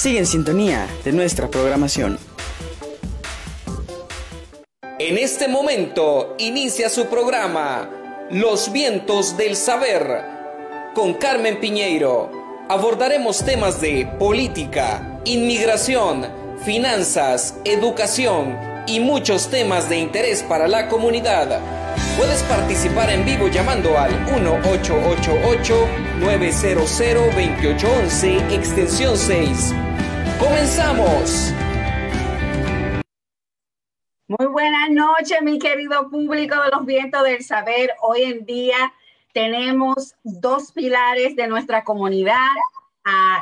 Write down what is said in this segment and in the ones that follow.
Sigue en sintonía de nuestra programación. En este momento inicia su programa Los Vientos del Saber con Carmen Piñeyro. Abordaremos temas de política, inmigración, finanzas, educación y muchos temas de interés para la comunidad. Puedes participar en vivo llamando al 1-888-900-2811 extensión 6. ¡Comenzamos! Muy buenas noches, mi querido público de los Vientos del Saber. Hoy en día tenemos dos pilares de nuestra comunidad,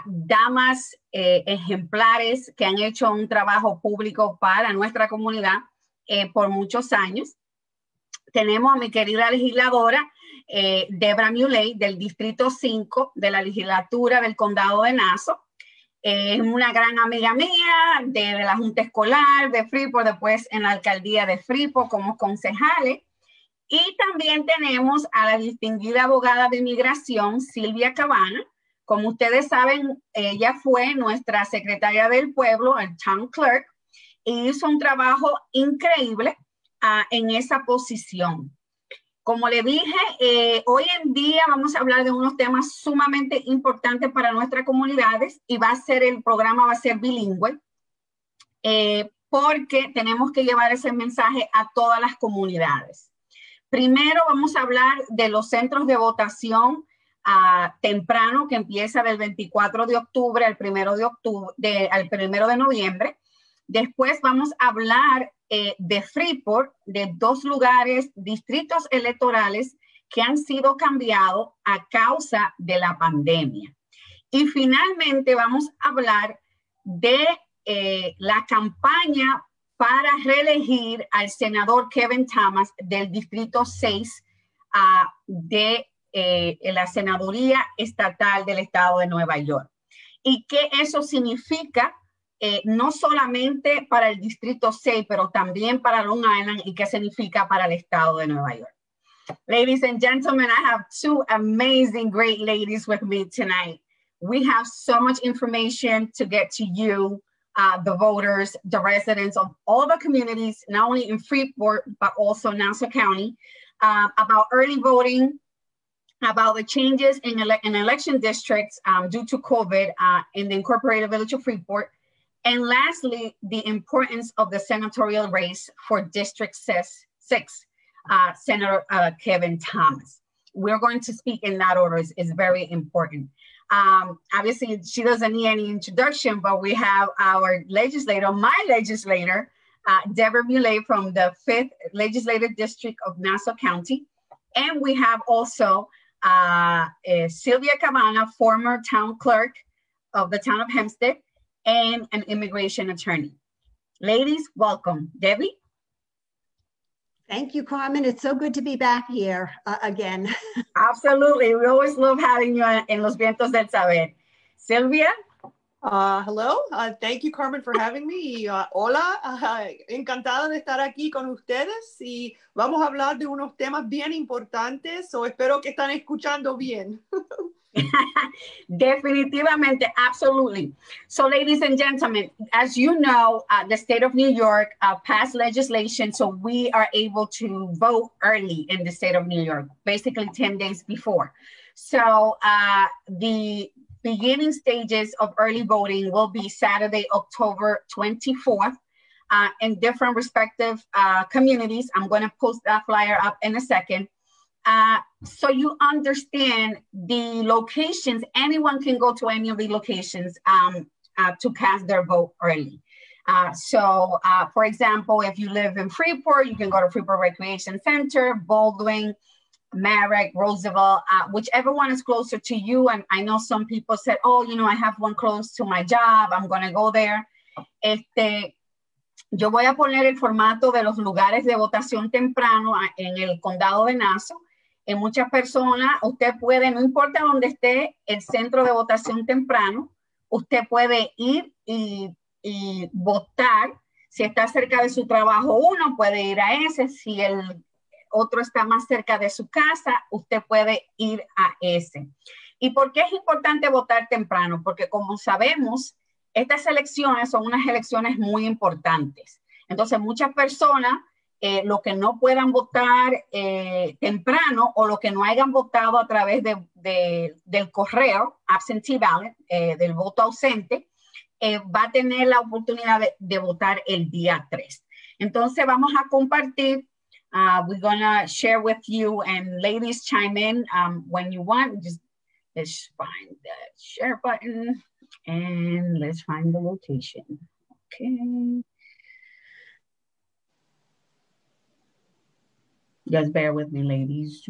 damas ejemplares que han hecho un trabajo público para nuestra comunidad por muchos años. Tenemos a mi querida legisladora, Debra Mùle, del Distrito 5 de la legislatura del Condado de Nassau. Es una gran amiga mía de la Junta Escolar de Freeport, después en la Alcaldía de Freeport como concejales. Y también tenemos a la distinguida abogada de inmigración, Silvia Cabana. Como ustedes saben, ella fue nuestra secretaria del pueblo, el town clerk, y hizo un trabajo increíble en esa posición. Como le dije, hoy en día vamos a hablar de unos temas sumamente importantes para nuestras comunidades y el programa va a ser bilingüe porque tenemos que llevar ese mensaje a todas las comunidades. Primero vamos a hablar de los centros de votación temprano que empieza del 24 de octubre al 1 de noviembre. Después vamos a hablar de Freeport, de dos lugares, distritos electorales que han sido cambiados a causa de la pandemia. Y finalmente vamos a hablar de la campaña para reelegir al senador Kevin Thomas del Distrito 6 de la senaduría estatal del estado de Nueva York. Y qué eso significa no solamente para el Distrito 6, pero también para Long Island y qué significa para el estado de Nueva York. Ladies and gentlemen, I have two amazing, great ladies with me tonight. We have so much information to get to you, the voters, the residents of all the communities, not only in Freeport, but also Nassau County, about early voting, about the changes in election districts due to COVID in the incorporated village of Freeport. And lastly, the importance of the senatorial race for District 6, Senator Kevin Thomas. We're going to speak in that order. It's very important. Obviously, she doesn't need any introduction, but we have our legislator, my legislator, Debra Mùle from the 5th Legislative District of Nassau County. And we have also Silvia Cabana, former town clerk of the town of Hempstead, and an immigration attorney. Ladies, welcome. Debbie? Thank you, Carmen. It's so good to be back here again. Absolutely. We always love having you in Los Vientos del Saber. Silvia? Hello. Thank you, Carmen, for having me. Hola. Encantada de estar aquí con ustedes y vamos a hablar de unos temas bien importantes. So espero que están escuchando bien. Definitivamente, absolutely. So, ladies and gentlemen, as you know, the state of New York passed legislation so we are able to vote early in the state of New York, basically 10 days before. So, the beginning stages of early voting will be Saturday, October 24th in different respective communities. I'm going to post that flyer up in a second. So you understand the locations, anyone can go to any of the locations to cast their vote early. So for example, if you live in Freeport, you can go to Freeport Recreation Center, Baldwin, Merrick, Roosevelt, whichever one is closer to you. And I know some people said, oh, you know, I have one close to my job, I'm going to go there. Yo voy a poner el formato de los lugares de votación temprano en el condado de Nassau. En muchas personas, usted puede, no importa dónde esté el centro de votación temprano, usted puede ir y votar. Si está cerca de su trabajo uno, puede ir a ese. Si el otro está más cerca de su casa, usted puede ir a ese. ¿Y por qué es importante votar temprano? Porque como sabemos, Estas elecciones son unas elecciones muy importantes. Entonces, muchas personas, lo que no puedan votar temprano o lo que no hayan votado a través del correo, absentee ballot, del voto ausente, va a tener la oportunidad de votar el día 3. Entonces, vamos a compartir. We're going to share with you, and ladies chime in when you want. Just let's find the share button and let's find the location. Okay. Just bear with me, ladies.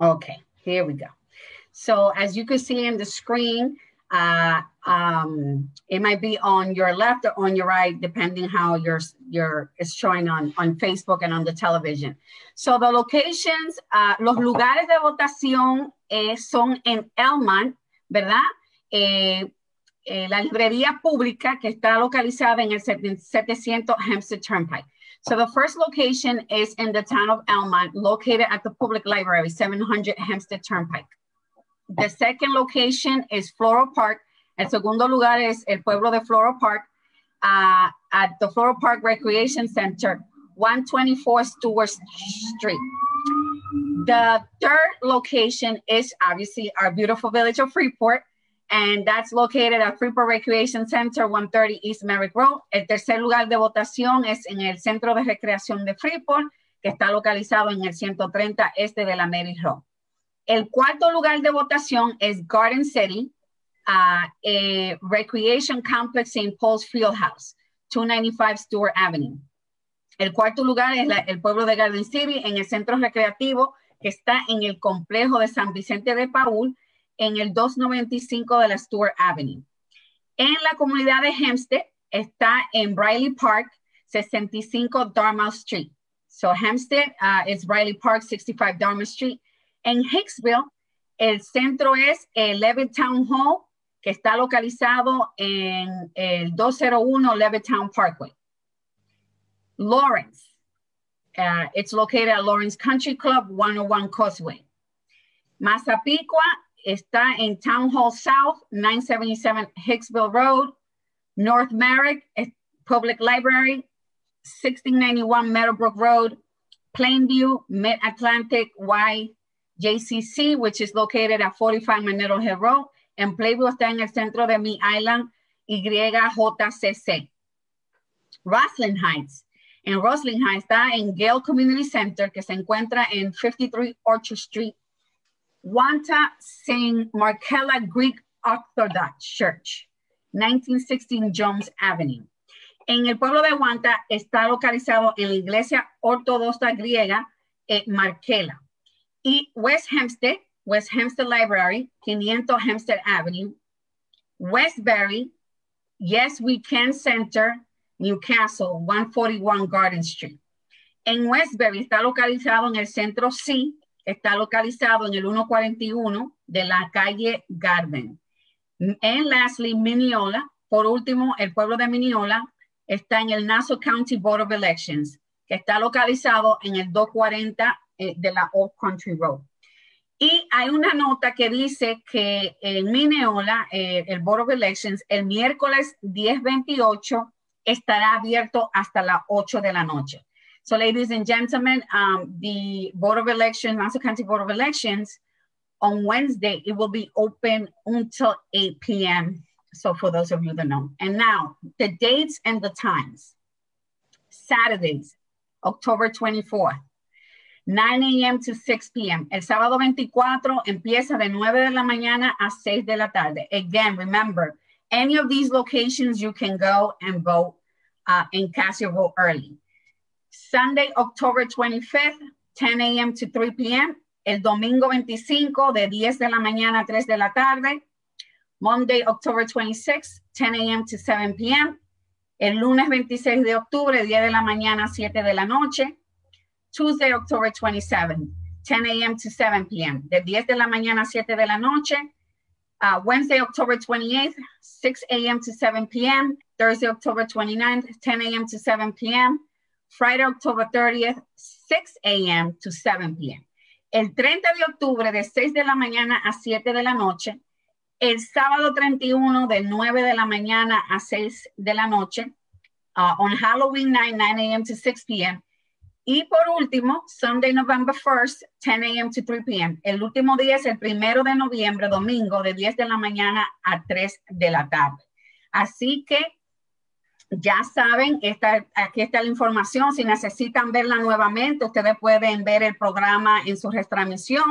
Okay, here we go. So as you can see in the screen, it might be on your left or on your right, depending how it's showing on Facebook and on the television. So the locations, los lugares de votación son en Elmont, ¿verdad? La librería pública que está localizada en el 700 Hempstead Turnpike. So the first location is in the town of Elmont, located at the public library, 700 Hempstead Turnpike. The second location is Floral Park. El segundo lugar es el pueblo de Floral Park, at the Floral Park Recreation Center, 124 Stewart Street. The third location is obviously our beautiful village of Freeport, and that's located at Freeport Recreation Center, 130 East Merrick Road. El tercer lugar de votación es en el Centro de Recreación de Freeport, que está localizado en el 130 este de la Merrick Road. El cuarto lugar de votación es Garden City, a Recreation Complex St. Paul's Fieldhouse, 295 Stewart Avenue. El cuarto lugar es el pueblo de Garden City, en el centro recreativo que está en el complejo de San Vicente de Paúl, en el 295 de la Stewart Avenue. En la comunidad de Hempstead está en Briley Park, 65 Dartmouth Street. So Hempstead is Briley Park, 65 Dartmouth Street. En Hicksville, el centro es el Levittown Hall, que está localizado en el 201 Levittown Parkway. Lawrence, it's located at Lawrence Country Club, 101 Causeway. Massapequa está en Town Hall South, 977 Hicksville Road. North Merrick, Public Library, 1691 Meadowbrook Road. Plainview, Mid-Atlantic YJCC, which is located at 45 Manetto Hill Road. En Plainview está en el centro de Mi Island, YJCC. Roslyn Heights. En Roslyn Heights está en Gale Community Center, que se encuentra en 53 Orchard Street. Wanta St. Markella Greek Orthodox Church, 1916 Jones Avenue. En el pueblo de Wanta está localizado en la iglesia ortodoxa griega Markella. Y West Hempstead Library, 500 Hempstead Avenue. Westbury, Yes We Can Center, Newcastle, 141 Garden Street. En Westbury está localizado en el centro C, está localizado en el 141 de la calle Garden. En Lastly, Mineola, por último, el pueblo de Mineola está en el Nassau County Board of Elections, que está localizado en el 240 de la Old Country Road. Y hay una nota que dice que en Mineola, el Board of Elections, el miércoles 10/28 estará abierto hasta las 8 de la noche. So ladies and gentlemen, the Board of Elections, Nassau County Board of Elections, on Wednesday, it will be open until 8 p.m. So for those of you that know. And now, the dates and the times. Saturdays, October 24th, 9 a.m. to 6 p.m. El sábado 24 empieza de 9 de la mañana a 6 de la tarde. Again, remember, any of these locations you can go and vote and cast your vote early. Sunday, October 25th, 10 a.m. to 3 p.m. El domingo 25 de 10 de la mañana a 3 de la tarde. Monday, October 26th, 10 a.m. to 7 p.m. El lunes 26 de octubre, 10 de la mañana a 7 de la noche. Tuesday, October 27th, 10 a.m. to 7 p.m. De 10 de la mañana a 7 de la noche. Wednesday, October 28th, 6 a.m. to 7 p.m. Thursday, October 29th, 10 a.m. to 7 p.m. Friday, October 30th, 6 a.m. to 7 p.m. El 30 de octubre de 6 de la mañana a 7 de la noche. El sábado 31 de 9 de la mañana a 6 de la noche. On Halloween night, 9 a.m. to 6 p.m. Y por último, Sunday, November 1st, 10 a.m. to 3 p.m. El último día es el 1 de noviembre, domingo, de 10 de la mañana a 3 de la tarde. Así que ya saben, aquí está la información. Si necesitan verla nuevamente, ustedes pueden ver el programa en su retransmisión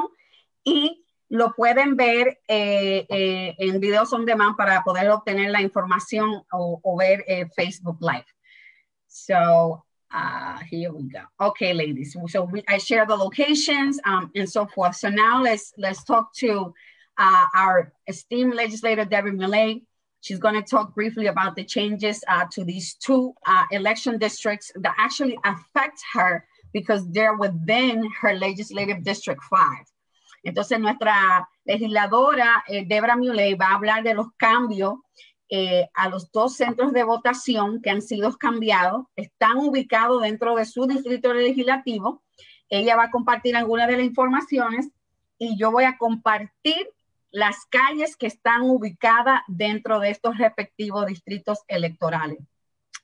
y lo pueden ver en videos on demand para poder obtener la información o ver Facebook Live. So here we go. Okay, ladies. So I share the locations and so forth. So now let's talk to our esteemed legislator, Debra Mùle. She's going to talk briefly about the changes to these two election districts that actually affect her because they're within her legislative district 5. Entonces, nuestra legisladora, Debra Mùle, va a hablar de los cambios a los 2 centros de votación que han sido cambiados. Están ubicados dentro de su distrito legislativo. Ella va a compartir algunas de las informaciones y yo voy a compartir las calles que están ubicadas dentro de estos respectivos distritos electorales.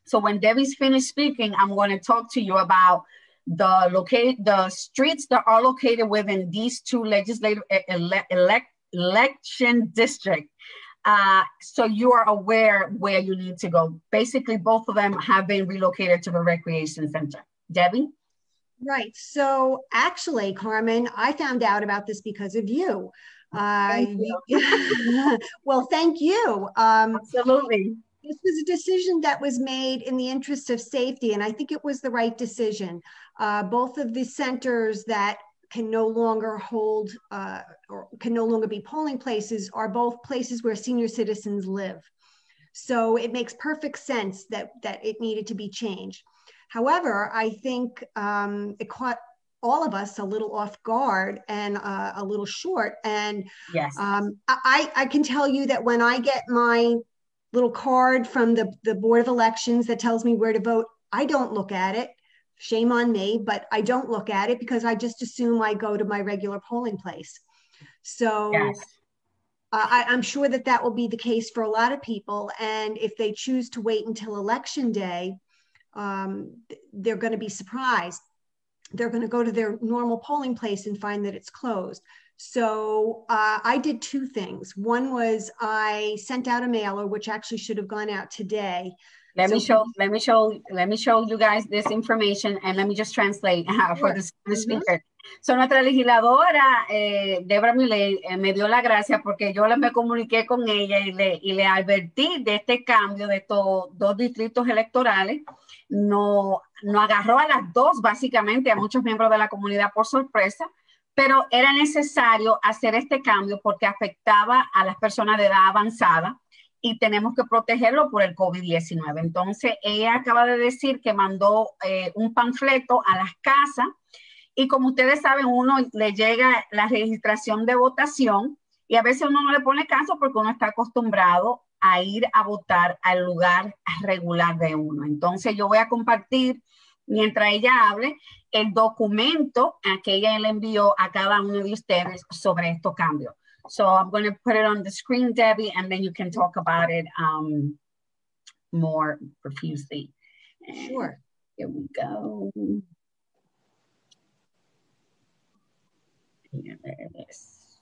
So when Debbie's finished speaking, I'm going to talk to you about the streets that are located within these 2 legislative election districts. So you are aware where you need to go. Basically, both of them have been relocated to the recreation center. Debbie? Right. So actually, Carmen, I found out about this because of you. Thank you. Well, thank you. Absolutely. This was a decision that was made in the interest of safety, and I think it was the right decision. Both of the centers that can no longer hold or can no longer be polling places are both places where senior citizens live. So it makes perfect sense that it needed to be changed. However, I think it caught all of us a little off guard and a little short. And yes. I can tell you that when I get my little card from the Board of Elections that tells me where to vote, I don't look at it. Shame on me, but I don't look at it because I just assume I go to my regular polling place. So yes. I'm sure that will be the case for a lot of people. And if they choose to wait until Election Day, they're going to be surprised. They're going to go to their normal polling place and find that it's closed. So I did 2 things. One was I sent out a mailer, which actually should have gone out today. Let me show you guys this information and let me just translate for the speaker. So nuestra legisladora, Debra Mùle, me dio la gracia porque yo me comuniqué con ella y le advertí de este cambio de estos 2 distritos electorales. No agarró a las 2 básicamente a muchos miembros de la comunidad por sorpresa, pero era necesario hacer este cambio porque afectaba a las personas de edad avanzada y tenemos que protegerlo por el COVID-19. Entonces, ella acaba de decir que mandó un panfleto a las casas y como ustedes saben, uno le llega la registración de votación y a veces uno no le pone caso porque uno está acostumbrado a ir a votar al lugar regular de uno. Entonces, yo voy a compartir, mientras ella hable, el documento que ella le envió a cada uno de ustedes sobre estos cambios. So I'm going to put it on the screen, Debbie, and then you can talk about it more profusely. Sure. Here we go. Yeah, there it is.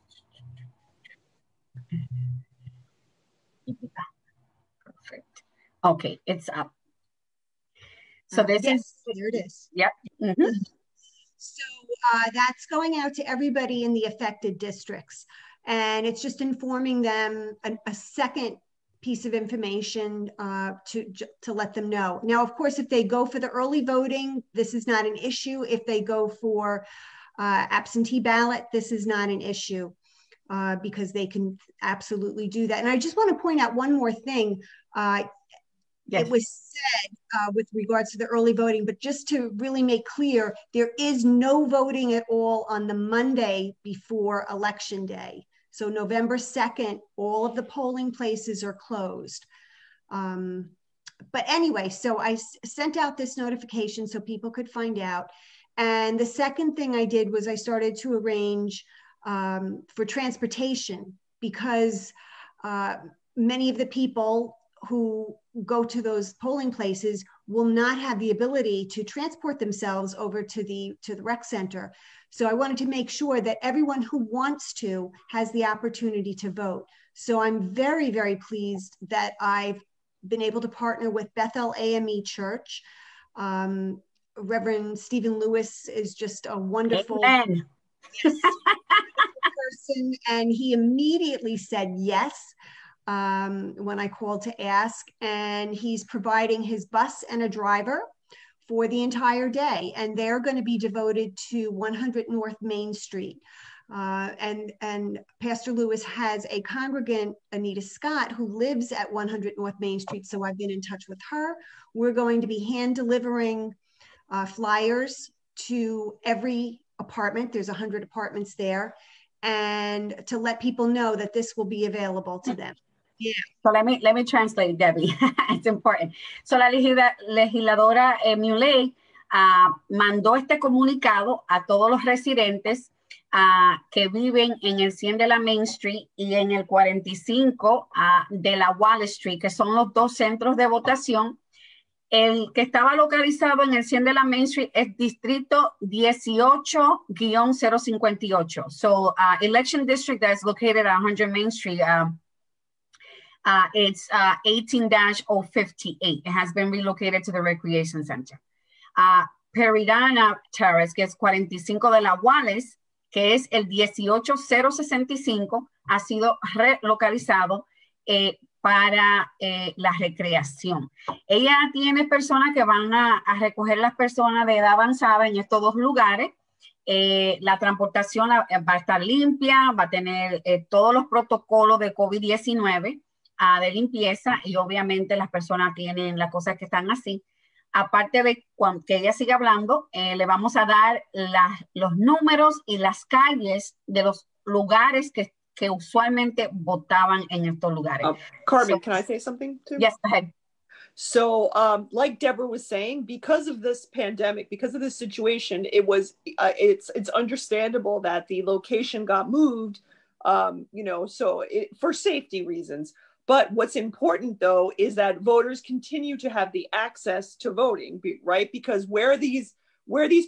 Perfect. Okay, it's up. So this is, there it is. Yep. Mm-hmm. So that's going out to everybody in the affected districts. And it's just informing them a second piece of information to let them know. Now, of course, if they go for the early voting, this is not an issue. If they go for absentee ballot, this is not an issue because they can absolutely do that. And I just want to point out one more thing. Yes. It was said with regards to the early voting, but just to really make clear, there is no voting at all on the Monday before Election Day. So November 2nd, all of the polling places are closed. But anyway, so I sent out this notification so people could find out. And the second thing I did was I started to arrange for transportation, because many of the people who go to those polling places will not have the ability to transport themselves over to the rec center. So I wanted to make sure that everyone who wants to has the opportunity to vote. So I'm very, very pleased that I've been able to partner with Bethel AME Church. Reverend Stephen Lewis is just a wonderful person, and he immediately said yes when I called to ask, and he's providing his bus and a driver for the entire day, and they're going to be devoted to 100 North Main Street. And Pastor Lewis has a congregant, Anita Scott, who lives at 100 North Main Street, so I've been in touch with her. We're going to be hand delivering flyers to every apartment. There's 100 apartments there, and to let people know that this will be available to them. Yeah. So let me translate, Debbie. It's important. So la legisladora Mùle mandó este comunicado a todos los residentes que viven en el 100 de la Main Street y en el 45 de la Wall Street, que son los dos centros de votación. El que estaba localizado en el 100 de la Main Street es distrito 18-058. So election district that is located at 100 Main Street, it's 18-058. It has been relocated to the Recreation Center. Peridana Terrace, que es 45 de la Wallace, que es el 18065, ha sido relocalizado para la recreación. Ella tiene personas que van a recoger las personas de edad avanzada en estos dos lugares. La transportación va a estar limpia, va a tener todos los protocolos de COVID-19 de limpieza, y obviamente las personas tienen las cosas que están así. Aparte de que ella siga hablando, le vamos a dar los números y las calles de los lugares que usualmente votaban en estos lugares. Carmen, can I say something too? Yes, go ahead. So like Debra was saying, because of this pandemic, because of this situation, it's understandable that the location got moved, for safety reasons. But what's important, though, is that voters continue to have the access to voting, right? Because where these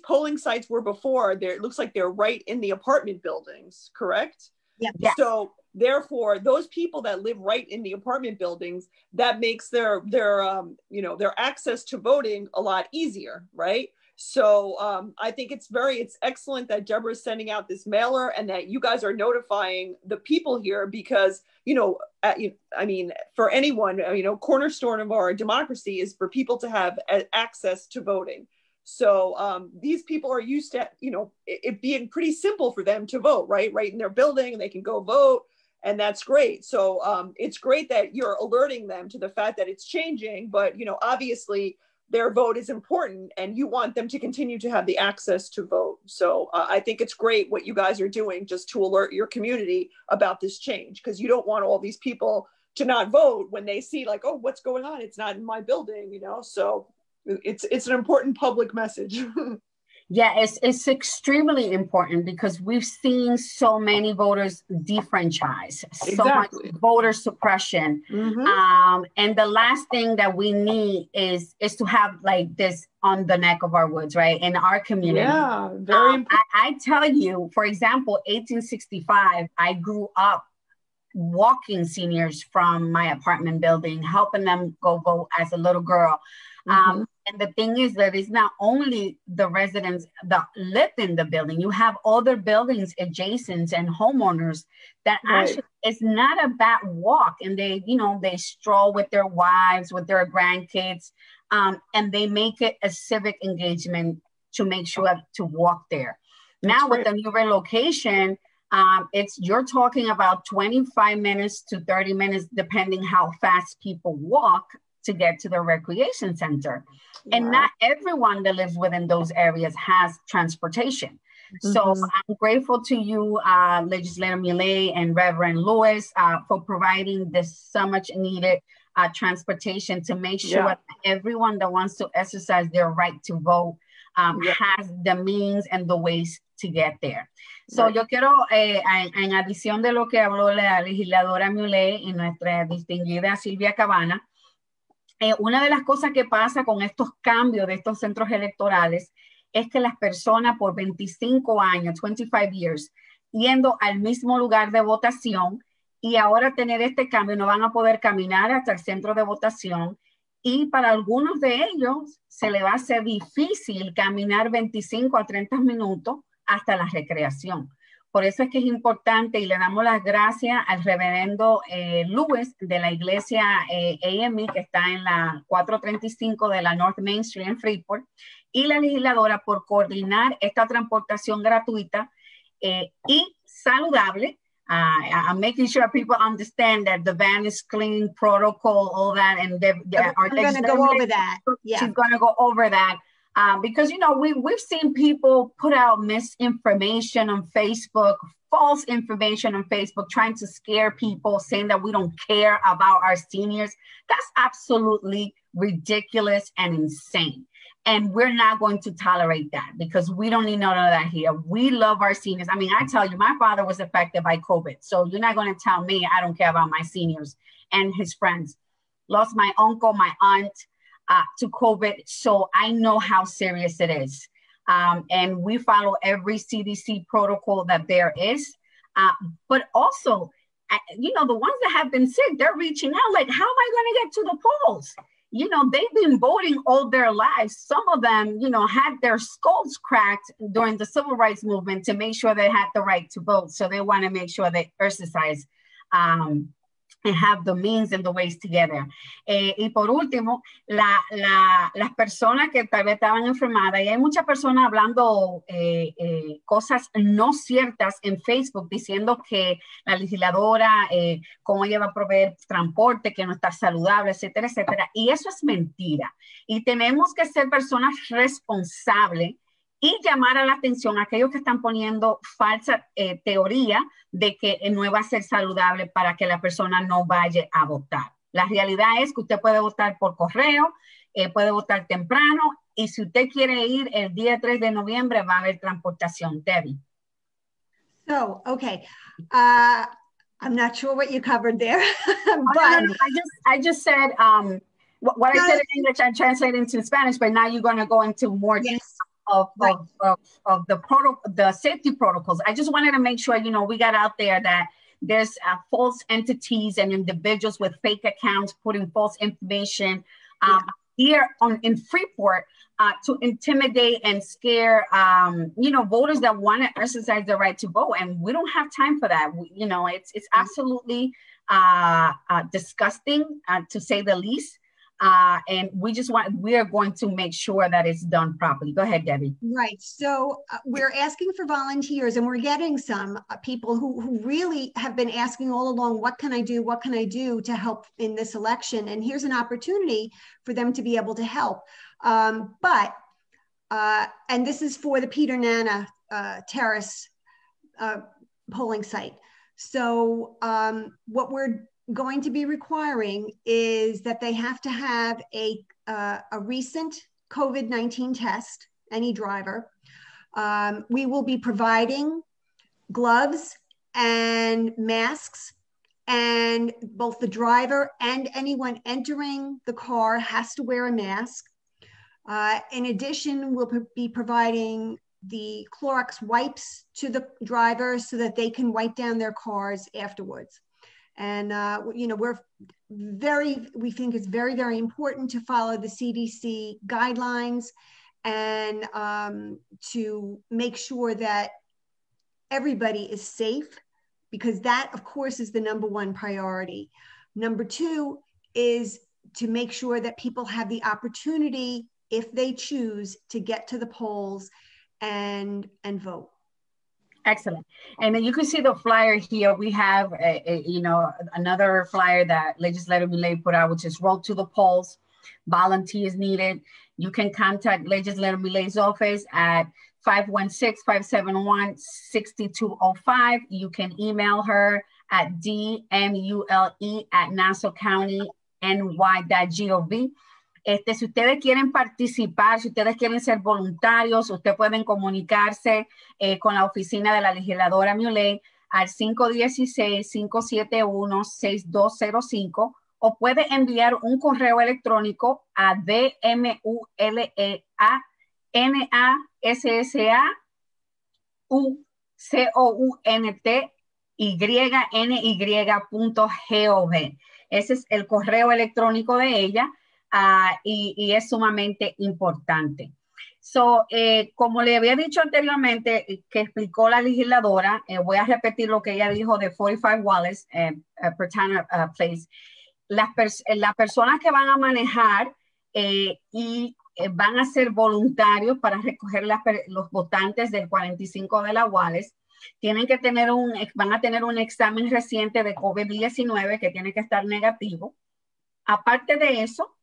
polling sites were before, it looks like they're right in the apartment buildings, correct? Yeah. So therefore, those people that live right in the apartment buildings, that makes their access to voting a lot easier, right? So I think it's excellent that Debra is sending out this mailer and that you guys are notifying the people here, because, for anyone, cornerstone of our democracy is for people to have access to voting. So these people are used to, it being pretty simple for them to vote, right in their building, and they can go vote. And that's great. So it's great that you're alerting them to the fact that it's changing, but, obviously their vote is important and you want them to continue to have the access to vote. So I think it's great what you guys are doing just to alert your community about this change, because you don't want all these people to not vote when they see like, oh, what's going on? It's not in my building, so it's an important public message. Yeah, it's extremely important, because we've seen so many voters defranchise, so much voter suppression. Mm-hmm. And the last thing that we need is to have like this on the neck of our woods, right? In our community. Yeah, very important. I tell you, for example, 1865, I grew up walking seniors from my apartment building, helping them go vote as a little girl. Mm-hmm. And the thing is that it's not only the residents that live in the building, you have other buildings adjacent and homeowners that actually, it's not a bad walk. And they, they stroll with their wives, with their grandkids, and they make it a civic engagement to make sure to walk there. Now with the new relocation, you're talking about 25 minutes to 30 minutes, depending how fast people walk to get to the recreation center. And not everyone that lives within those areas has transportation. So I'm grateful to you, Legislator Mùle and Reverend Lewis, for providing this so much needed transportation to make sure that everyone that wants to exercise their right to vote has the means and the ways to get there. So yo quiero, en adición de lo que habló la legisladora Mùle y nuestra distinguida Silvia Cabana, una de las cosas que pasa con estos cambios de estos centros electorales es que las personas por 25 años, 25 years, yendo al mismo lugar de votación, y ahora tener este cambio no van a poder caminar hasta el centro de votación, y para algunos de ellos se le va a hacer difícil caminar 25 a 30 minutos hasta la recreación. Por eso es que es importante, y le damos las gracias al reverendo Lewis de la iglesia AME, que está en la 435 de la North Main Street en Freeport, y la legisladora por coordinar esta transportación gratuita y saludable. I'm making sure people understand that the van is clean, protocol, all that, and I'm going to go over that. Yeah. She's going to go over that. Because, you know, we've seen people put out misinformation on Facebook, false information on Facebook, trying to scare people, saying that we don't care about our seniors. That's absolutely ridiculous and insane. And we're not going to tolerate that, because we don't need none of that here. We love our seniors. I mean, I tell you, my father was affected by COVID. So you're not going to tell me I don't care about my seniors and his friends. Lost my uncle, my aunt, to COVID. So I know how serious it is. And we follow every CDC protocol that there is. But also, you know, the ones that have been sick, they're reaching out like, how am I going to get to the polls? You know, they've been voting all their lives. Some of them, you know, had their skulls cracked during the civil rights movement to make sure they had the right to vote. So they want to make sure they exercise and have the means and the ways together. Y por último, las personas que tal vez estaban enfermadas, y hay muchas personas hablando cosas no ciertas en Facebook, diciendo que la legisladora, cómo ella va a proveer transporte, que no está saludable, etcétera, etcétera. Y eso es mentira. Y tenemos que ser personas responsables y llamar a la atención a aquellos que están poniendo falsa teoría de que no va a ser saludable para que la persona no vaya a votar. La realidad es que usted puede votar por correo, puede votar temprano, y si usted quiere ir el día 3 de noviembre va a haber transportación. Debbie. So, okay. I'm not sure what you covered there. But no, I just said, what I said in English, I translated into Spanish, but now you're going to go into more detail. Of the safety protocols. I just wanted to make sure, you know, we got out there that there's false entities and individuals with fake accounts putting false information here in Freeport to intimidate and scare, you know, voters that want to exercise their right to vote. And we don't have time for that. You know, it's absolutely disgusting, to say the least. And we are going to make sure that it's done properly. Go ahead, Debbie. Right. So we're asking for volunteers, and we're getting some people who really have been asking all along, what can I do? What can I do to help in this election? And here's an opportunity for them to be able to help. And this is for the Peter Nana Terrace polling site. So what we're going to be requiring is that they have to have a recent COVID-19 test, any driver. We will be providing gloves and masks, and both the driver and anyone entering the car has to wear a mask. In addition, we'll be providing the Clorox wipes to the drivers so that they can wipe down their cars afterwards. And, you know, we think it's very, very important to follow the CDC guidelines and to make sure that everybody is safe, because that, of course, is the number one priority. Number two is to make sure that people have the opportunity, if they choose, to get to the polls and vote. Excellent. And then you can see the flyer here. We have you know, another flyer that Legislator Mùle put out, which is Road to the Polls. Volunteers needed. You can contact Legislator Mùle's office at 516-571-6205. You can email her at dmule@nassaucounty.ny.gov. Si ustedes quieren participar, si ustedes quieren ser voluntarios, ustedes pueden comunicarse con la oficina de la legisladora Mùle al 516-571-6205 o puede enviar un correo electrónico a dmuleassacounty.gov. Ese es el correo electrónico de ella. Y es sumamente importante. Como le había dicho anteriormente, que explicó la legisladora, voy a repetir lo que ella dijo de 45 Wallace, Pertana Place. Las personas que van a manejar y van a ser voluntarios para recoger los votantes del 45 de la Wallace, van a tener un examen reciente de COVID-19 que tiene que estar negativo. Aparte de eso,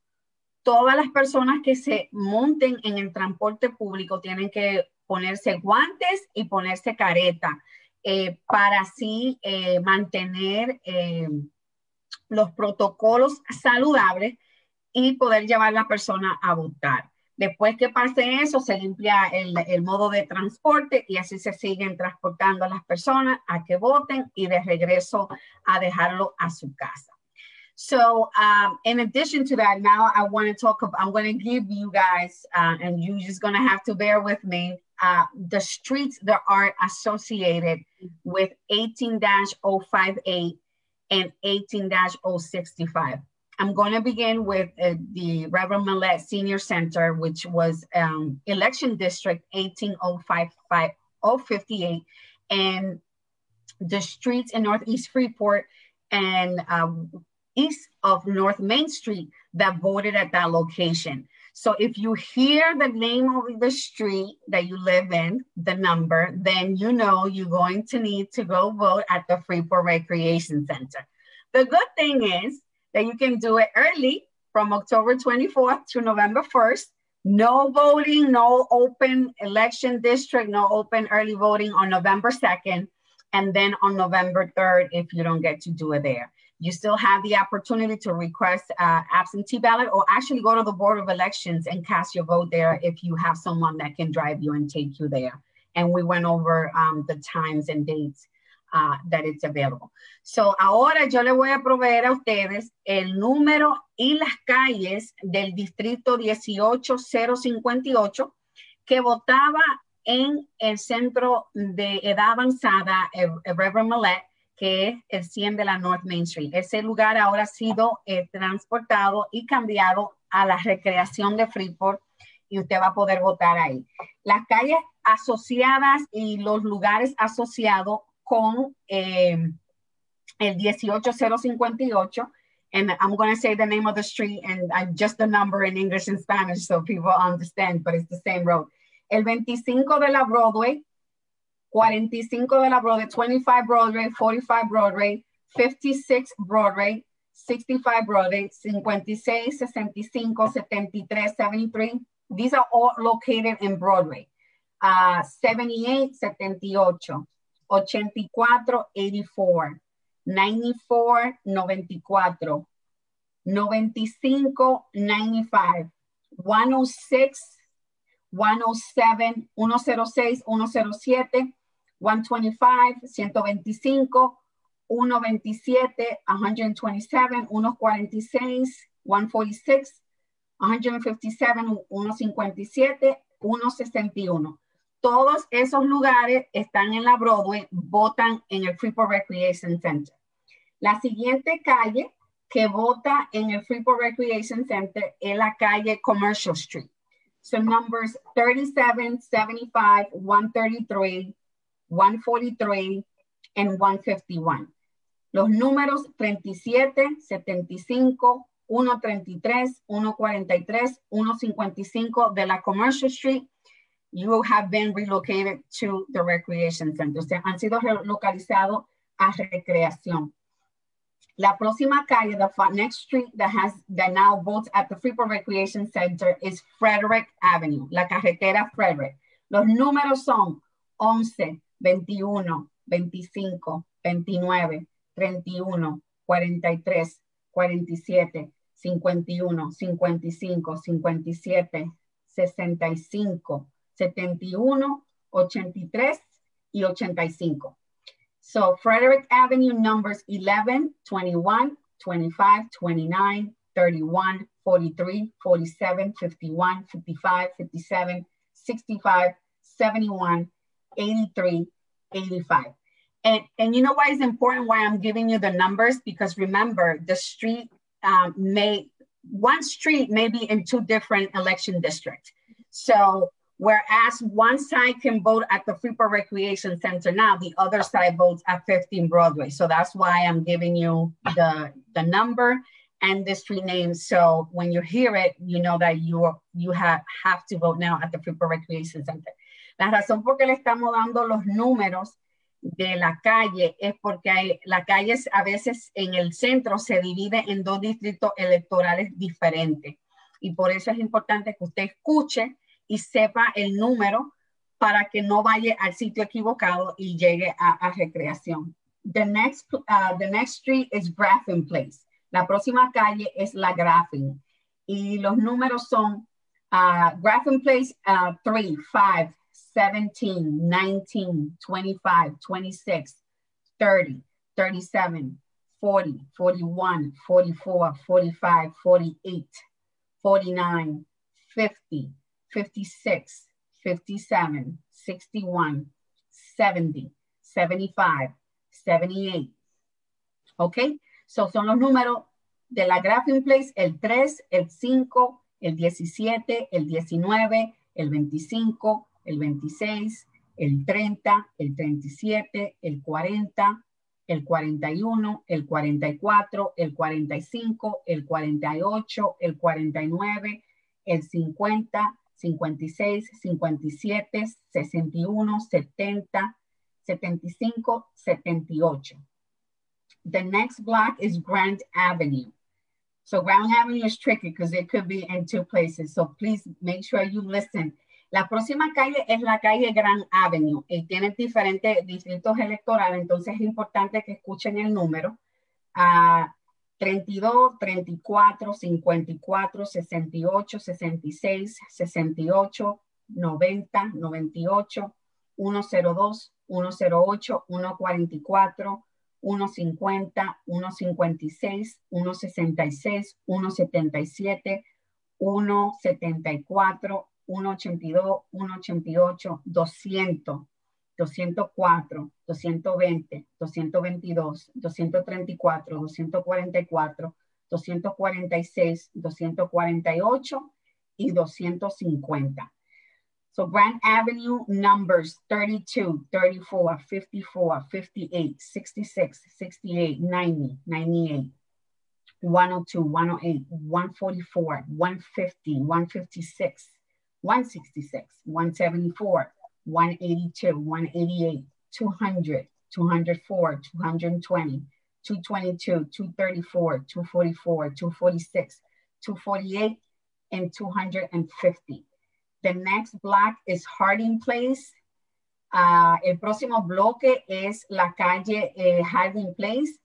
todas las personas que se monten en el transporte público tienen que ponerse guantes y ponerse careta para así mantener los protocolos saludables y poder llevar a la persona a votar. Después que pase eso, se limpia el modo de transporte y así se siguen transportando a las personas a que voten y de regreso a dejarlo a su casa. So in addition to that, now I want to talk about, I'm going to give you guys, and you're just going to have to bear with me, the streets that are associated with 18-058 and 18-065. I'm going to begin with the Reverend Mùle Senior Center, which was election district 18-058, and the streets in Northeast Freeport and east of North Main Street that voted at that location. So if you hear the name of the street that you live in, the number, then you know you're going to need to go vote at the Freeport Recreation Center. The good thing is that you can do it early from October 24th to November 1st. No voting, no open election district, no open early voting on November 2nd, and then on November 3rd if you don't get to do it there. You still have the opportunity to request absentee ballot or actually go to the Board of Elections and cast your vote there if you have someone that can drive you and take you there. And we went over the times and dates that it's available. So ahora yo le voy a proveer a ustedes el número y las calles del distrito 18058 que votaba en el centro de edad avanzada, Reverend Mùle, que es el 100 de la North Main Street. Ese lugar ahora ha sido transportado y cambiado a la recreación de Freeport y usted va a poder votar ahí. Las calles asociadas y los lugares asociados con el 18058, and I'm going to say the name of the street and just the number in English and Spanish so people understand, but it's the same road. El 25 de la Broadway, 45 de la Broadway, 25 Broadway, 45 Broadway, 56 Broadway, 65 Broadway, 56, 65, 73, 73. These are all located in Broadway. 78, 78, 84, 84, 94, 94, 95, 95, 106, 107, 106, 107, 125, 125, 127, 127, 146, 146, 157, 157, 161. Todos esos lugares están en la Broadway, votan en el Freeport Recreation Center. La siguiente calle que vota en el Freeport Recreation Center es la calle Commercial Street. So numbers 37, 75, 133, 143, and 151. Los números 37, 75, 133, 143, 155 de la Commercial Street, you have been relocated to the Recreation Center. O sea, han sido relocalizados a recreación. La próxima calle, the next street that now votes at the Freeport Recreation Center is Frederick Avenue, la carretera Frederick. Los números son 11, 21, 25, 29, 31, 43, 47, 51, 55, 57, 65, 71, 83 y 85. So Frederick Avenue numbers 11, 21, 25, 29, 31, 43, 47, 51, 55, 57, 65, 71, 83, 85. And you know why it's important why I'm giving you the numbers? Because remember, the street one street may be in two different election districts. So whereas one side can vote at the Freeport Recreation Center now, the other side votes at 15 Broadway. So that's why I'm giving you the number and the street name. So when you hear it, you know that you have to vote now at the Freeport Recreation Center. La razón por que le estamos dando los números de la calle es porque la calle a veces en el centro se divide en dos distritos electorales diferentes. Y por eso es importante que usted escuche y sepa el número para que no vaya al sitio equivocado y llegue a recreación. The next street is Graffin Place. La próxima calle es la Graffin. Y los números son Graffin Place 3, 5, 17, 19, 25, 26, 30, 37, 40, 41, 44, 45, 48, 49, 50, 56, 57, 61, 70, 75, 78. ¿Ok? So son los números de la Graffin Place, el 3, el 5, el 17, el 19, el 25, el 26, el 30, el 37, el 40, el 41, el 44, el 45, el 48, el 49, el 50, 56, 57, 61, 70, 75, 78. The next block is Grand Avenue. So Grand Avenue is tricky because it could be in two places. So please make sure you listen. La próxima calle es la calle Grand Avenue y tiene diferentes distritos electorales, entonces es importante que escuchen el número. 32, 34, 54, 68, 66, 68, 90, 98, 102, 108, 144, 150, 156, 166, 177, 174, 182, 188, 200, 204, 220, 222, 234, 244, 246, 248 y 250. So Grand Avenue numbers 32, 34, 54, 58, 66, 68, 90, 98, 102, 108, 144, 150, 156, 166, 174, 182, 188, 200, 204, 220, 222, 234, 244, 246, 248, and 250. The next block is Harding Place. El próximo bloque es la calle Harding Place.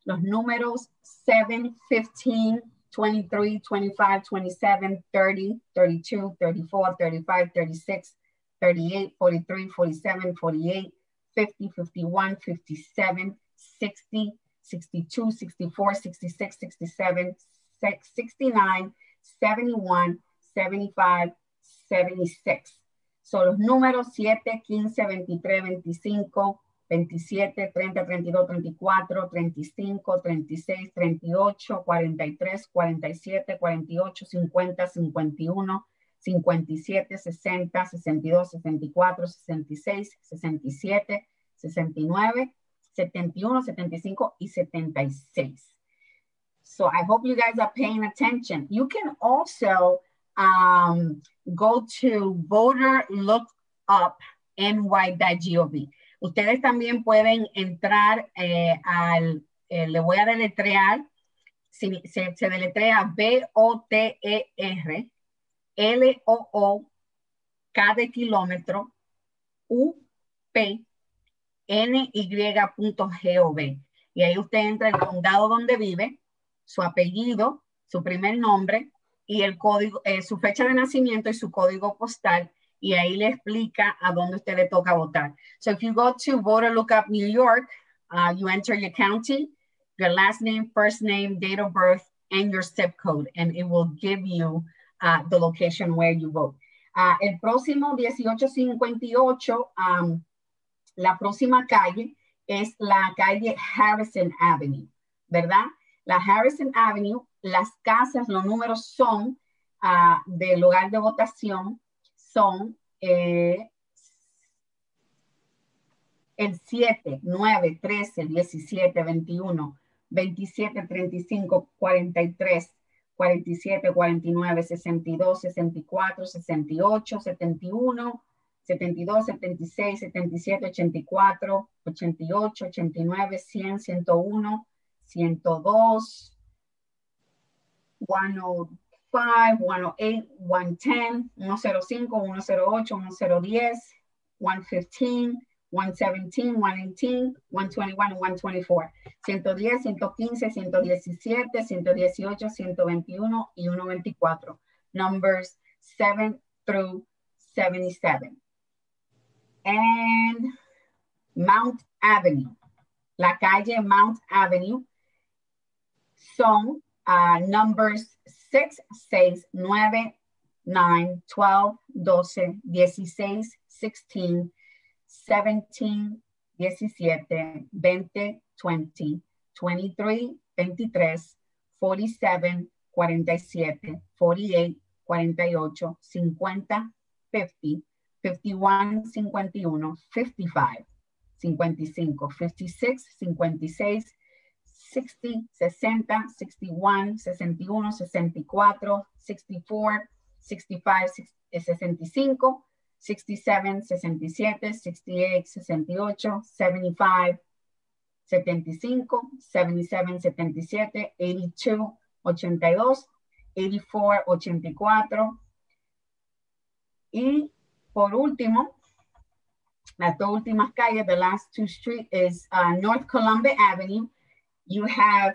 Los números 7, 15, 23, 25, 27, 30, 32, 34, 35, 36, 38, 43, 47, 48, 50, 51, 57, 60, 62, 64, 66, 67, 69, 71, 75, 76. Son los números 7, 15, 23, 25, 27, 30, 32, 34, 35, 36, 38, 43, 47, 48, 50, 51, 57, 60, 62, 64, 66, 67, 69, 71, 75, y 76. So I hope you guys are paying attention. You can also go to voterlookup.ny.gov. Ustedes también pueden entrar le voy a deletrear, se deletrea VOTER, LOO, K de kilómetro, Y ahí usted entra el condado donde vive, su apellido, su primer nombre y el código, su fecha de nacimiento y su código postal. Y ahí le explica a dónde usted le toca votar. So if you go to Voter Lookup New York, you enter your county, your last name, first name, date of birth, and your zip code, and it will give you the location where you vote. El próximo 1858, la próxima calle es la calle Harrison Avenue, ¿verdad? La Harrison Avenue, las casas, los números son del lugar de votación, son el 7, 9, 13, 17, 21, 27, 35, 43, 47, 49, 62, 64, 68, 71, 72, 76, 77, 84, 88, 89, 100, 101, 102, 105, 108, 110, 105, 108, 110, 115, 117, 118, 121, 124. 110, 115, 117, 118, 121 y 124. Numbers 7 through 77. And Mount Avenue. La calle Mount Avenue son numbers 6, 6, 9, 9, 12, 12, 16, 16, 17, 17, 20, 20, 23, 23, 47, 47, 48, 48, 50, 50, 51, 51, 55, 55, 56, 56, 60, 60, 61, 61, 64, 64, 65, 65, 67, 67, 68, 68, 75, 75, 77, 77, 82, 82, 84, 84. Y por último, las dos últimas calles, the last two streets is North Columbia Avenue. You have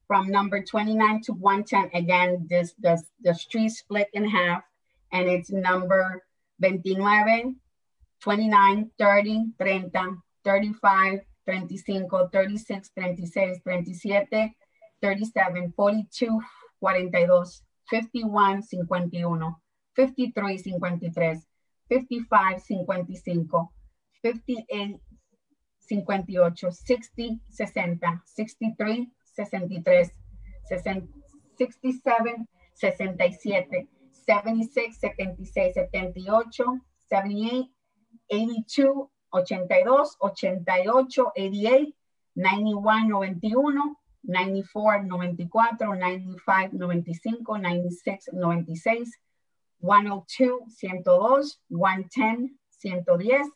from number 29 to 110, again, the street split in half, and it's number 29, 29, 30, 30, 35, 35, 36, 36, 37, 37, 42, 42, 51, 51, 53, 53, 55, 55, 58, 58, 60, 60, 63, 63, 67, 67, 76, 76, 78, 78, 82, 82, 88, 88, 91, 91, 94, 94, 95, 95, 96, 96, 102, 102, 110, 110,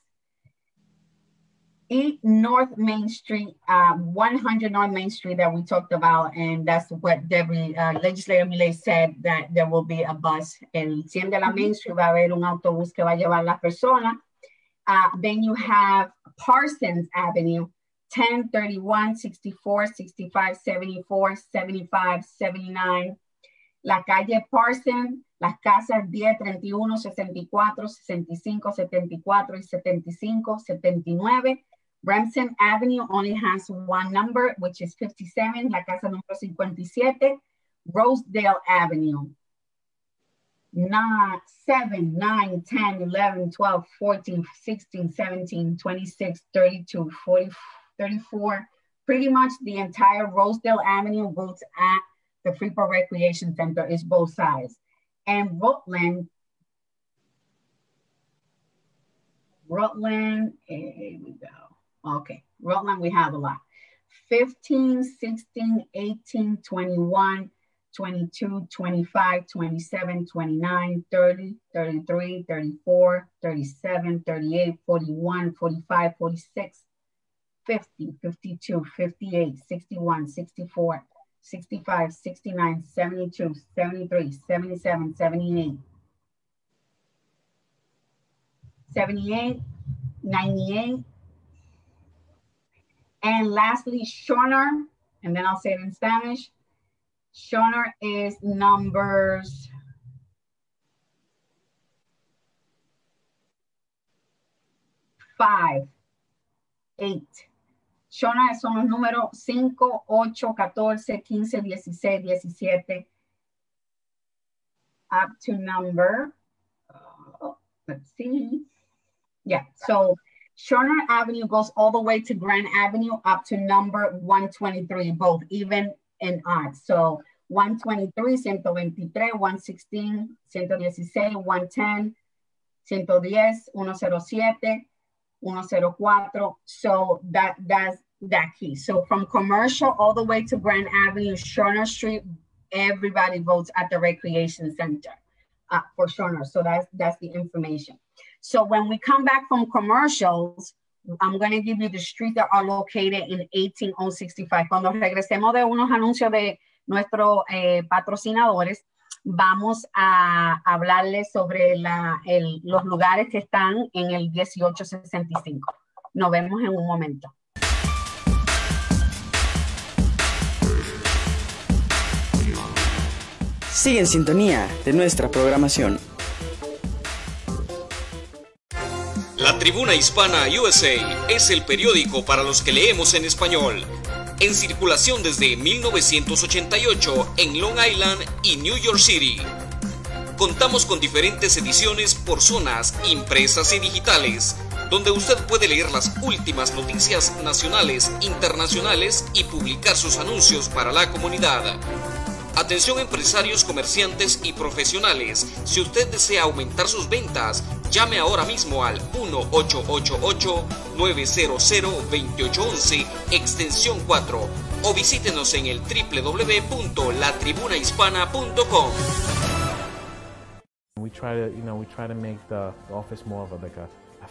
y North Main Street, 100 North Main Street that we talked about, and that's what Debra, Legislator Mùle said, that there will be a bus. El 100 de la Main Street va a haber un autobús que va a llevar a las personas. Then you have Parsons Avenue, 10, 31, 64, 65, 74, 75, 79. La calle Parsons, las casas 10, 31, 64, 65, 74 y 75, 79. Remsen Avenue only has one number, which is 57, la casa número 57. Rosedale Avenue, 7, 9, 10, 11, 12, 14, 16, 17, 26, 32, 40, 34. Pretty much the entire Rosedale Avenue votes at the Freeport Recreation Center is both sides. And Rutland, here we go. Okay, Rutland, we have a lot. 15, 16, 18, 21, 22, 25, 27, 29, 30, 33, 34, 37, 38, 41, 45, 46, 50, 52, 58, 61, 64, 65, 69, 72, 73, 77, 78, 78, 98. And lastly, Schoner, and then I'll say it in Spanish. Schoner is numbers 5, 8. Schoner son los números 5, 8, 14, 15, 16, 17, up to number, let's see. Yeah, so Schoner Avenue goes all the way to Grand Avenue up to number 123, both even and odd. So 123, 123, 116, 116, 110, 110, 107, 104. So that's that key. So from Commercial all the way to Grand Avenue, Schoner Street, everybody votes at the Recreation Center for Schoner. So that's the information. So when we come back from commercials, I'm going to give you the streets that are located in 18065. Cuando regresemos de unos anuncios de nuestros patrocinadores, vamos a hablarles sobre los lugares que están en el 1865. Nos vemos en un momento. Sigue en sintonía de nuestra programación. La Tribuna Hispana USA es el periódico para los que leemos en español. En circulación desde 1988 en Long Island y New York City. Contamos con diferentes ediciones por zonas, impresas y digitales, donde usted puede leer las últimas noticias nacionales, internacionales y publicar sus anuncios para la comunidad. Atención empresarios, comerciantes y profesionales. Si usted desea aumentar sus ventas, llame ahora mismo al 1-888-900-2811, extensión 4, o visítenos en el www.latribunahispana.com. We try to make the office more of a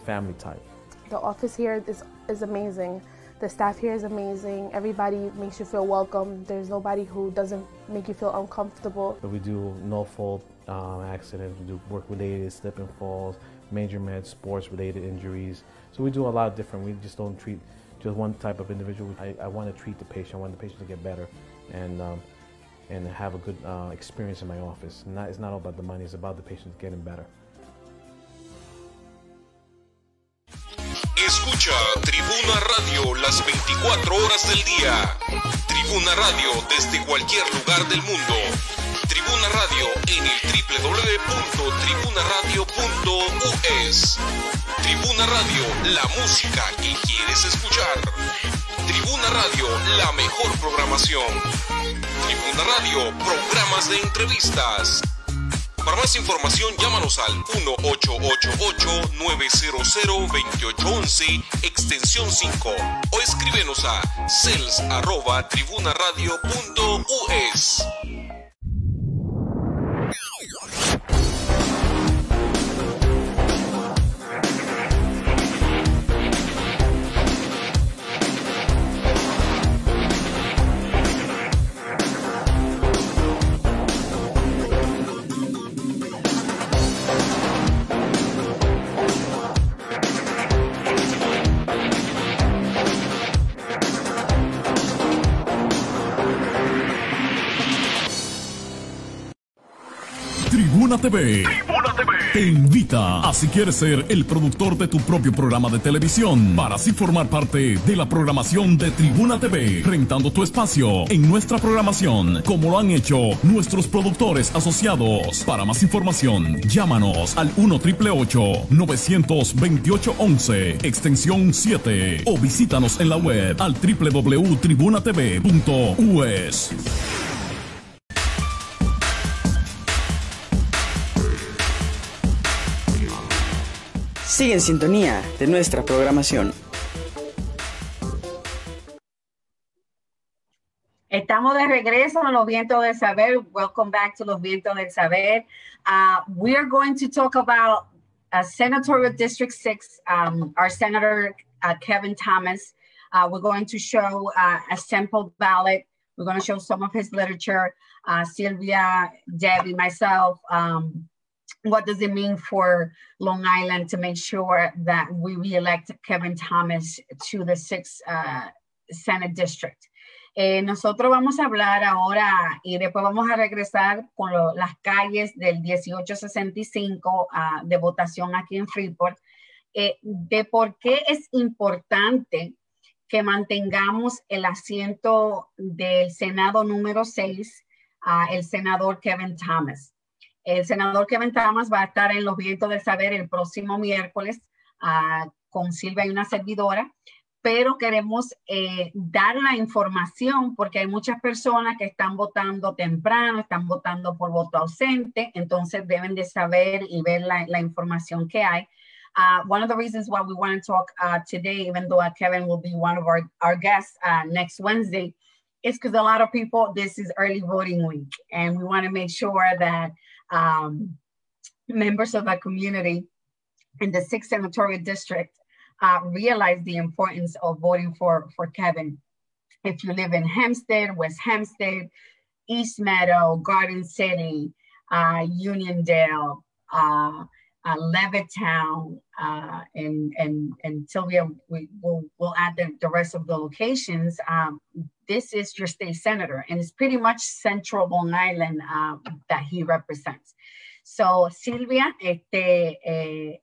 family type. The office here is amazing. The staff here is amazing. Everybody makes you feel welcome. There's nobody who doesn't make you feel uncomfortable. So we do no-fault accidents, we do work-related slip and falls, major meds, sports-related injuries. So we do a lot of different, we just don't treat just one type of individual. I want to treat the patient, I want the patient to get better and have a good experience in my office. It's not all about the money, it's about the patient getting better. Escucha Tribuna Radio las 24 horas del día. Tribuna Radio desde cualquier lugar del mundo. Tribuna Radio en el www.tribunaradio.us. Tribuna Radio, la música que quieres escuchar. Tribuna Radio, la mejor programación. Tribuna Radio, programas de entrevistas. Para más información, llámanos al 1-888-900-2811, extensión 5, o escríbenos a sales@tribunaradio.us. Tribuna TV te invita a, si quieres ser el productor de tu propio programa de televisión, para así formar parte de la programación de Tribuna TV, rentando tu espacio en nuestra programación, como lo han hecho nuestros productores asociados. Para más información, llámanos al 1-888-928-11, extensión 7, o visítanos en la web al www.tribunatv.us. Sigue en sintonía de nuestra programación. Estamos de regreso en Los Vientos del Saber. Welcome back to Los Vientos del Saber. We are going to talk about Senatorial District 6, our Senator Kevin Thomas. We're going to show a sample ballot. We're going to show some of his literature. Silvia, Debbie, myself, what does it mean for Long Island to make sure that we re-elect Kevin Thomas to the 6th Senate District. Nosotros vamos a hablar ahora y después vamos a regresar con las calles del 1865 de votación aquí en Freeport, de por qué es importante que mantengamos el asiento del Senado número 6, el senador Kevin Thomas. El senador Kevin Thomas va a estar en los Vientos del Saber el próximo miércoles con Silvia y una servidora, pero queremos dar la información porque hay muchas personas que están votando temprano, están votando por voto ausente, entonces deben de saber y ver la información que hay. One of the reasons why we want to talk today, even though Kevin will be one of our guests next Wednesday, is because a lot of people, this is early voting week, and we want to make sure that members of the community in the 6th Senatorial District realize the importance of voting for Kevin. If you live in Hempstead, West Hempstead, East Meadow, Garden City, Uniondale, Levittown, and Silvia, we'll add the rest of the locations. This is your state senator, and it's pretty much central Long Island that he represents. So, Silvia, the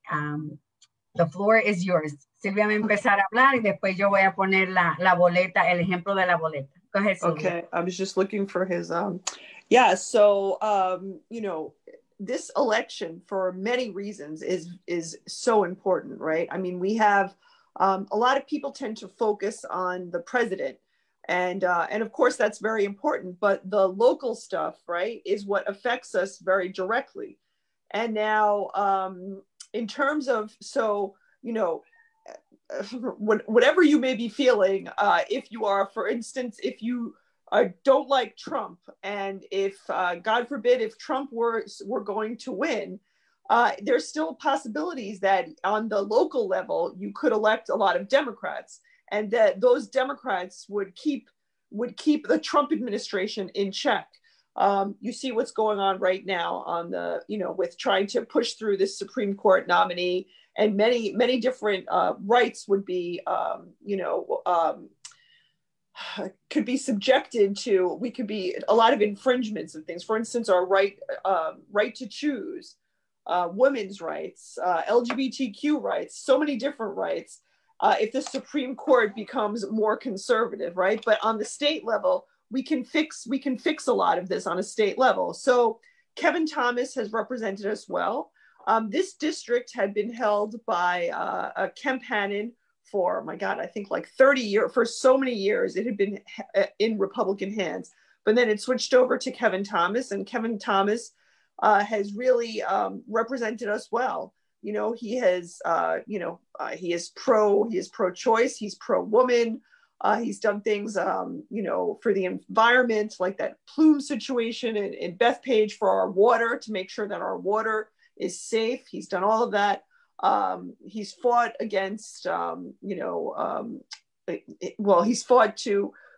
floor is yours. Silvia va a empezar a hablar y después yo voy a poner la boleta, el ejemplo de la boleta. Go ahead, Silvia. Okay, I was just looking for his, yeah, so, you know, this election for many reasons is so important, right? I mean, we have a lot of people tend to focus on the president, and of course that's very important, but the local stuff, right, is what affects us very directly. And now in terms of, so, you know, whatever you may be feeling, if you are, for instance, if you don't like Trump, and if God forbid, if Trump were going to win, there's still possibilities that on the local level you could elect a lot of Democrats, and that those Democrats would keep the Trump administration in check. You see what's going on right now on the, you know, with trying to push through this Supreme Court nominee, and many different rights would be, you know, could be subjected to, we could be a lot of infringements of things. For instance, our right to choose, women's rights, LGBTQ rights, so many different rights. If the Supreme Court becomes more conservative, right? But on the state level, we can fix a lot of this on a state level. So Kevin Thomas has represented us well. This district had been held by Kemp Hannon for, my God, I think like 30 years, for so many years, it had been in Republican hands, but then it switched over to Kevin Thomas, and Kevin Thomas has really represented us well. You know, he has, you know, he is pro-choice, he's pro-woman, he's done things, you know, for the environment, like that plume situation in Bethpage for our water, to make sure that our water is safe. He's done all of that. He's fought against, you know, well, he's fought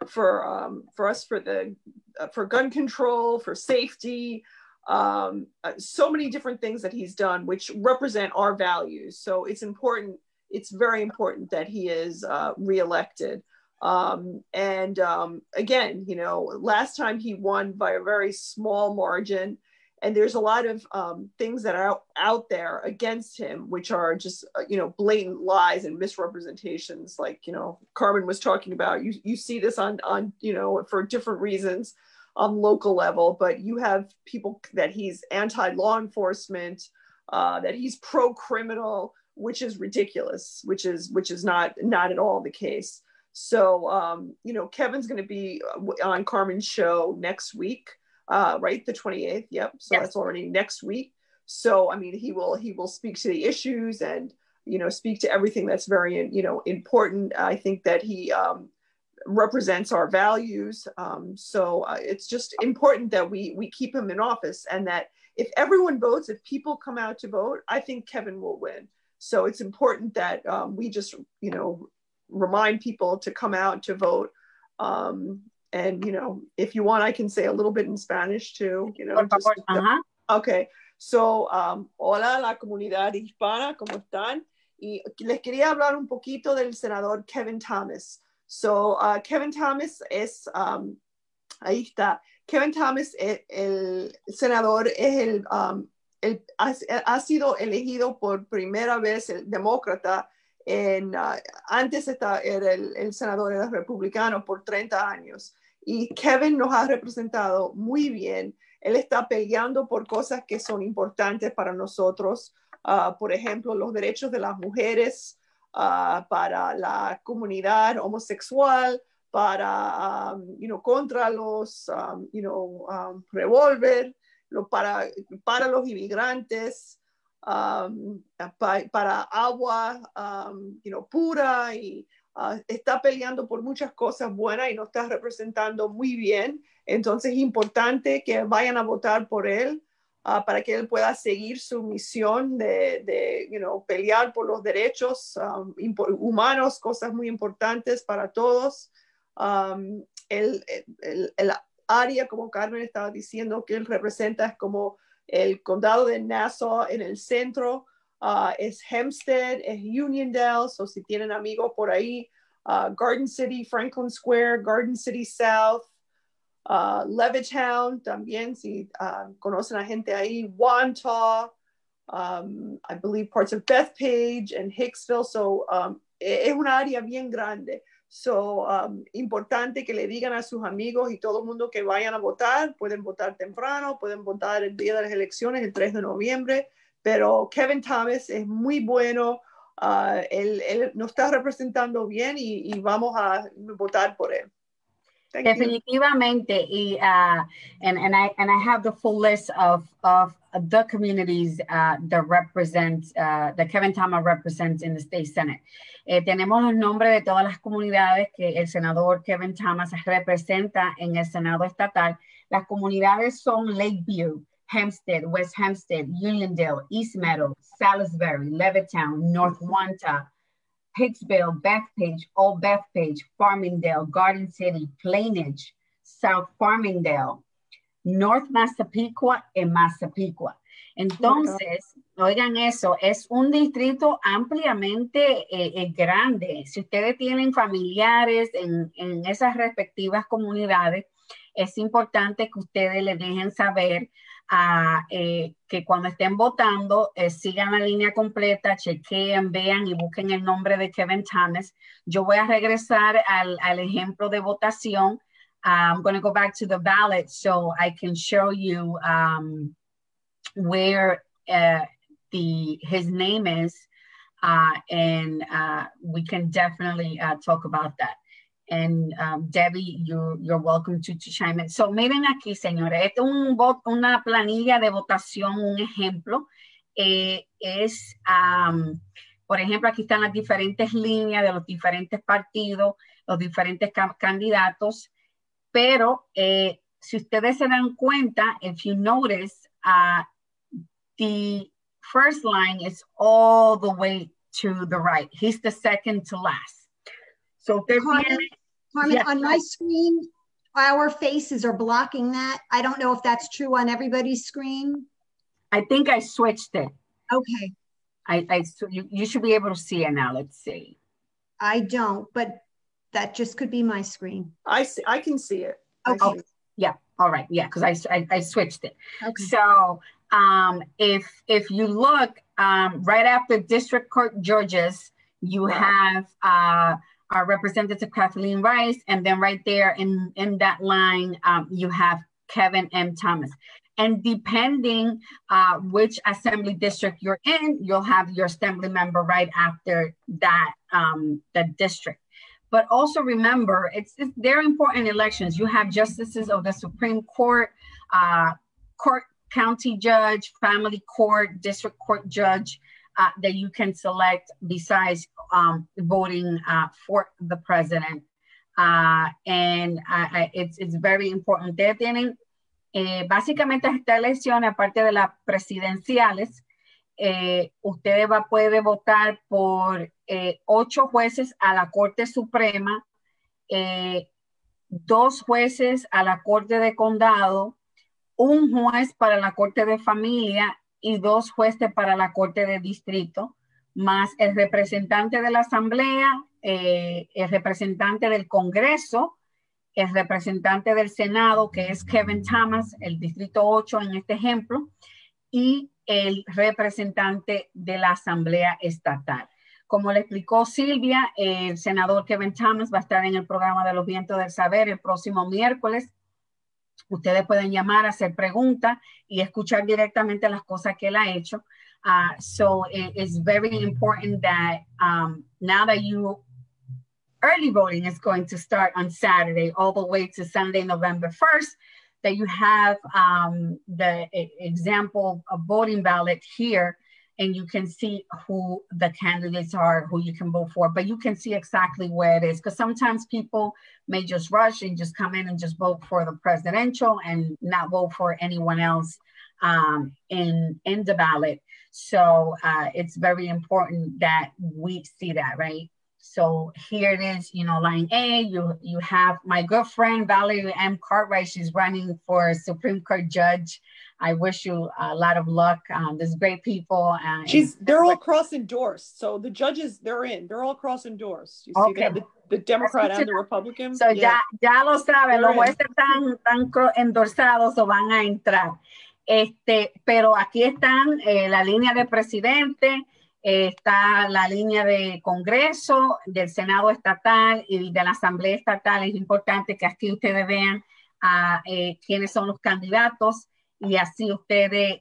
for us, for gun control, for safety, so many different things that he's done, which represent our values. So it's important. It's very important that he is reelected. Again, you know, last time he won by a very small margin. And there's a lot of things that are out there against him, which are just, you know, blatant lies and misrepresentations. Like, you know, Carmen was talking about, you see this on, you know, for different reasons on local level, but you have people that he's anti-law enforcement, that he's pro-criminal, which is ridiculous, which is not at all the case. So, you know, Kevin's going to be on Carmen's show next week. Right, the 28th. Yep. So yes. That's already next week. So I mean, he will speak to the issues and, you know, speak to everything that's very, you know, important. I think that he represents our values. So it's just important that we keep him in office, and that if everyone votes, if people come out to vote, I think Kevin will win. So it's important that we just, you know, remind people to come out to vote. And, you know, if you want, I can say a little bit in Spanish too, you know. Just, okay. So, hola a la comunidad hispana, ¿cómo están? Y les quería hablar un poquito del senador Kevin Thomas. So, Kevin Thomas es, ahí está. Kevin Thomas, el senador, es ha sido elegido por primera vez el demócrata. Antes era el senador, era republicano por 30 años. Y Kevin nos ha representado muy bien. Él está peleando por cosas que son importantes para nosotros. Por ejemplo, los derechos de las mujeres, para la comunidad homosexual, contra los, revólver, para los inmigrantes, para agua, pura, y está peleando por muchas cosas buenas y nos está representando muy bien. Entonces es importante que vayan a votar por él, para que él pueda seguir su misión de pelear por los derechos humanos, cosas muy importantes para todos. El área, como Carmen estaba diciendo, que él representa es como el condado de Nassau en el centro. Es Hempstead, es Uniondale, o si tienen amigos por ahí, Garden City, Franklin Square, Garden City South, Levittown también, si conocen a gente ahí, Wantagh, I believe parts of Bethpage and Hicksville. So es una área bien grande. So, importante que le digan a sus amigos y todo el mundo que vayan a votar. Pueden votar temprano, pueden votar el día de las elecciones, el 3 de noviembre. Pero Kevin Thomas es muy bueno. Él nos está representando bien y vamos a votar por él. Definitivamente, and I have the full list of the communities that represent that Kevin Thomas represents in the state Senate. Tenemos los nombres de todas las comunidades que el senador Kevin Thomas representa en el Senado estatal. Las comunidades son Lakeview, Hempstead, West Hempstead, Uniondale, East Meadow, Salisbury, Levittown, North Wantagh, Hicksville, Bethpage, Old Bethpage, Farmingdale, Garden City, Plainage, South Farmingdale, North Massapequa y Massapequa. Entonces, oigan eso, es un distrito ampliamente grande. Si ustedes tienen familiares en esas respectivas comunidades, es importante que ustedes les dejen saber que cuando estén votando, sigan la línea completa, chequeen, vean y busquen el nombre de Kevin Thomas. Yo voy a regresar al ejemplo de votación. I'm going to go back to the ballot so I can show you where his name is, and we can definitely talk about that. And Debbie, you're welcome to chime in. So miren aquí, señores, esto es una planilla de votación, un ejemplo. Por ejemplo, aquí están las diferentes líneas de los diferentes partidos, los diferentes candidatos. Pero si ustedes se dan cuenta, if you notice, the first line is all the way to the right. He's the second to last. So Carmen, yeah. On my screen, our faces are blocking that. I don't know if that's true on everybody's screen. I think I switched it. Okay. You should be able to see it now. Let's see. I don't, but that just could be my screen. I can see it. Okay. Yeah. All right. Yeah, because I switched it. Okay. So if you look right after district court judges, you have our Representative Kathleen Rice, and then right there in that line, you have Kevin M. Thomas. And depending which assembly district you're in, you'll have your assembly member right after that district. But also remember, they're important elections. You have justices of the Supreme Court, county judge, family court, district court judge, that you can select besides voting for the president. And it's very important. Ustedes tienen básicamente esta elección, aparte de las presidenciales, usted puede votar por 8 jueces a la Corte Suprema, 2 jueces a la Corte de Condado, un juez para la Corte de Familia y 2 jueces para la Corte de Distrito, más el representante de la Asamblea, el representante del Congreso, el representante del Senado, que es Kevin Thomas, el Distrito 8 en este ejemplo, y el representante de la Asamblea Estatal. Como le explicó Silvia, el senador Kevin Thomas va a estar en el programa de los Vientos del Saber el próximo miércoles. Ustedes pueden llamar, hacer preguntas y escuchar directamente las cosas que él ha hecho. So it's very important that now that early voting is going to start on Saturday all the way to Sunday, November 1st, that you have the example of voting ballot here, and you can see who the candidates are, who you can vote for, but you can see exactly where it is, because sometimes people may just rush and just come in and just vote for the presidential and not vote for anyone else in the ballot. So it's very important that we see that, right? So here it is, you know, line A, you have my good friend, Valerie M. Cartwright. She's running for Supreme Court judge. I wish you a lot of luck. There's great people. They're all cross-endorsed. So the judges, they're all cross-endorsed. You see, okay. the Democrat and the Republican. So yeah. ya lo saben, los jueces están endorsados o van a entrar. Pero aquí están la línea de presidente, está la línea de Congreso, del Senado estatal y de la Asamblea estatal. Es importante que aquí ustedes vean quiénes son los candidatos y así ustedes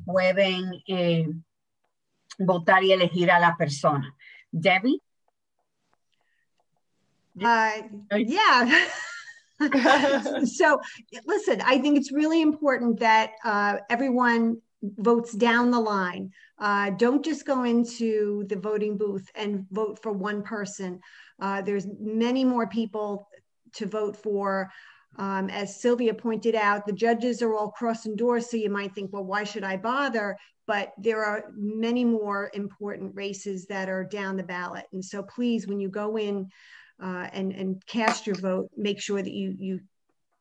pueden votar y elegir a la persona. Debbie? Yeah. So listen, I think it's really important that everyone votes down the line. Don't just go into the voting booth and vote for one person. There's many more people to vote for. As Silvia pointed out, the judges are all cross-endorsed, so you might think, well, why should I bother? But there are many more important races that are down the ballot. And so please, when you go in and cast your vote, make sure that you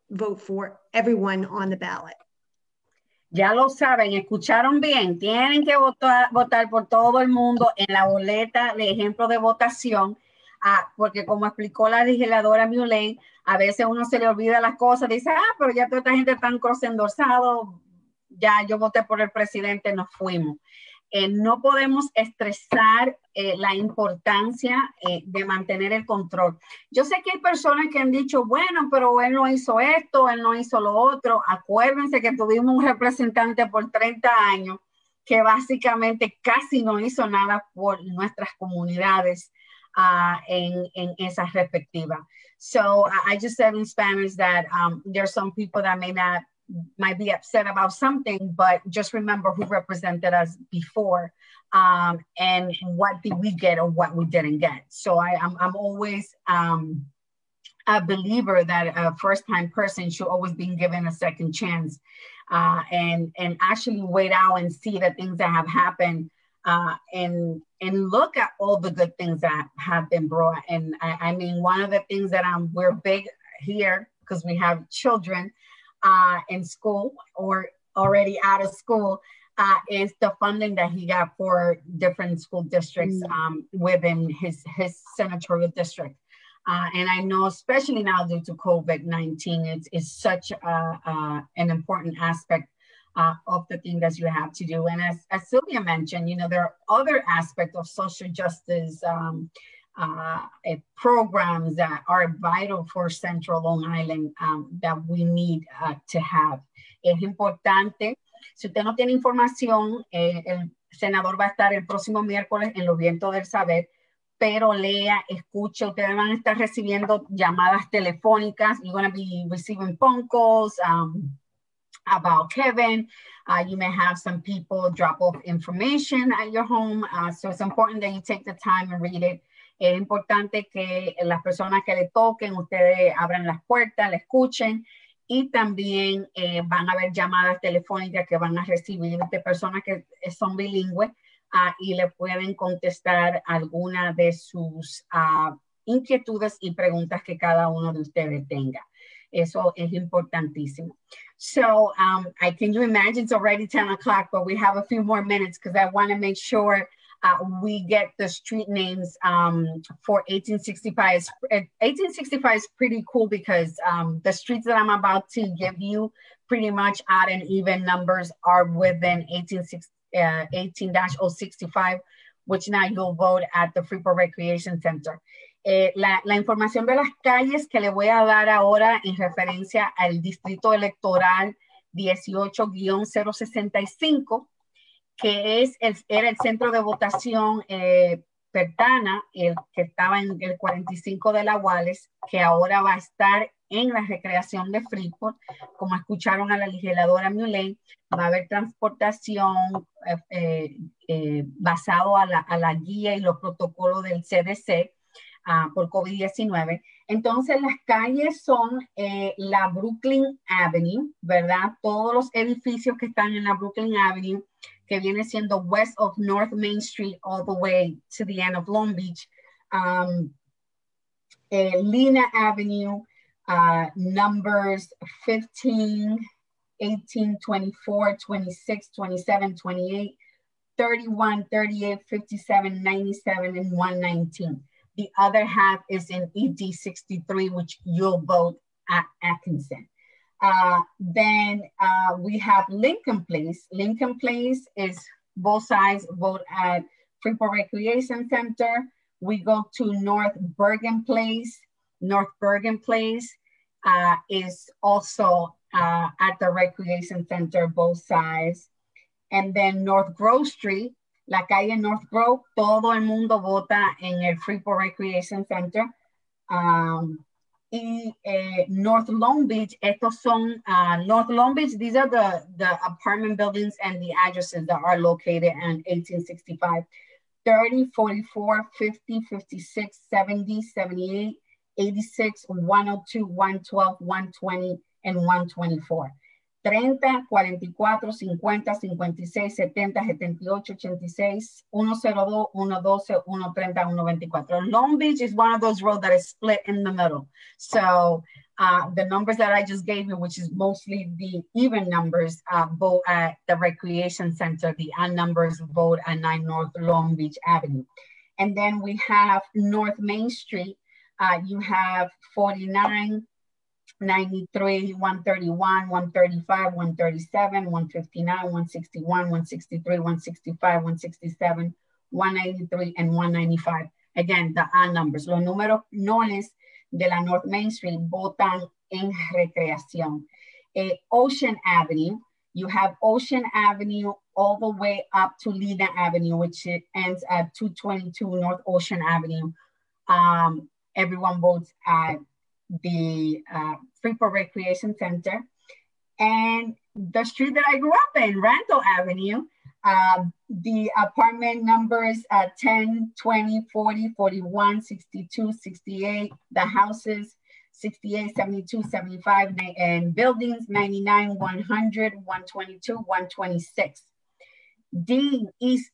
vote for everyone on the ballot. Ya lo saben, escucharon bien, tienen que votar por todo el mundo en la boleta de ejemplo de votación, porque como explicó la legisladora Mùle, a veces uno se le olvida las cosas, dice, pero ya toda esta gente está cross-endorsado, ya yo voté por el presidente, nos fuimos. No podemos estresar la importancia de mantener el control. Yo sé que hay personas que han dicho, bueno, pero él no hizo esto, él no hizo lo otro. Acuérdense que tuvimos un representante por 30 años que básicamente casi no hizo nada por nuestras comunidades en esas respectivas. So I just said in Spanish that there are some people that might be upset about something, but just remember who represented us before and what did we get or what we didn't get. So I'm always a believer that a first-time person should always be given a second chance and actually wait out and see the things that have happened and look at all the good things that have been brought. And I mean, one of the things that we're big here because we have children in school or already out of school is the funding that he got for different school districts within his senatorial district. And I know, especially now due to COVID-19, it's such an important aspect of the thing that you have to do. And as Silvia mentioned, you know, there are other aspects of social justice programs that are vital for Central Long Island that we need to have. Es importante, si usted no tiene información, el senador va a estar el próximo miércoles en los Vientos del Saber, pero lea, escuche, ustedes van a estar recibiendo llamadas telefónicas. You're going to be receiving phone calls about Kevin. You may have some people drop off information at your home. So it's important that you take the time and read it. Es importante que las personas que le toquen, ustedes abran las puertas, le escuchen y también van a haber llamadas telefónicas que van a recibir de personas que son bilingües y le pueden contestar alguna de sus inquietudes y preguntas que cada uno de ustedes tenga. Eso es importantísimo. So can you imagine it's already 10 o'clock, but we have a few more minutes because I want to make sure we get the street names for 1865. 1865 is pretty cool because the streets that I'm about to give you pretty much odd and even numbers are within 18-065, which now you'll vote at the Freeport Recreation Center. La información de las calles que le voy a dar ahora en referencia al distrito electoral 18-065, que era el centro de votación Pertana, el que estaba en el 45 de la Wallace, que ahora va a estar en la recreación de Freeport. Como escucharon a la legisladora Mùle, va a haber transportación basado a la guía y los protocolos del CDC por COVID-19. Entonces las calles son la Brooklyn Avenue, ¿verdad? Todos los edificios que están en la Brooklyn Avenue, que viene siendo west of North Main Street all the way to the end of Long Beach. Lena Avenue, numbers 15, 18, 24, 26, 27, 28, 31, 38, 57, 97, and 119. The other half is in ED 63, which you'll vote at Atkinson. Then we have Lincoln Place. Lincoln Place is both sides vote at Freeport Recreation Center. We go to North Bergen Place. North Bergen Place is also at the Recreation Center, both sides. And then North Grove Street, la calle North Grove, todo el mundo vota en el Freeport Recreation Center. North Long Beach, estos son North Long Beach, these are the apartment buildings and the addresses that are located in 1865. 30, 44, 50, 56, 70, 78, 86, 102, 112, 120, and 124. 30, 44, 50, 56, 70, 78, 86, 102, 112, 130, 124. Long Beach is one of those roads that is split in the middle. So the numbers that I just gave you, which is mostly the even numbers, vote at the Recreation Center. The odd numbers vote at 9 North Long Beach Avenue. And then we have North Main Street. You have 49, 93, 131, 135, 137, 159, 161, 163, 165, 167, 193, and 195. Again, the odd numbers. Los números nones de la North Main Street votan en recreación. Ocean Avenue, you have Ocean Avenue all the way up to Lena Avenue, which ends at 222 North Ocean Avenue. Everyone votes at the Freeport Recreation Center. And the street that I grew up in, Randall Avenue, the apartment numbers 10, 20, 40, 41, 62, 68, the houses 68, 72, 75, and buildings 99, 100, 122, 126.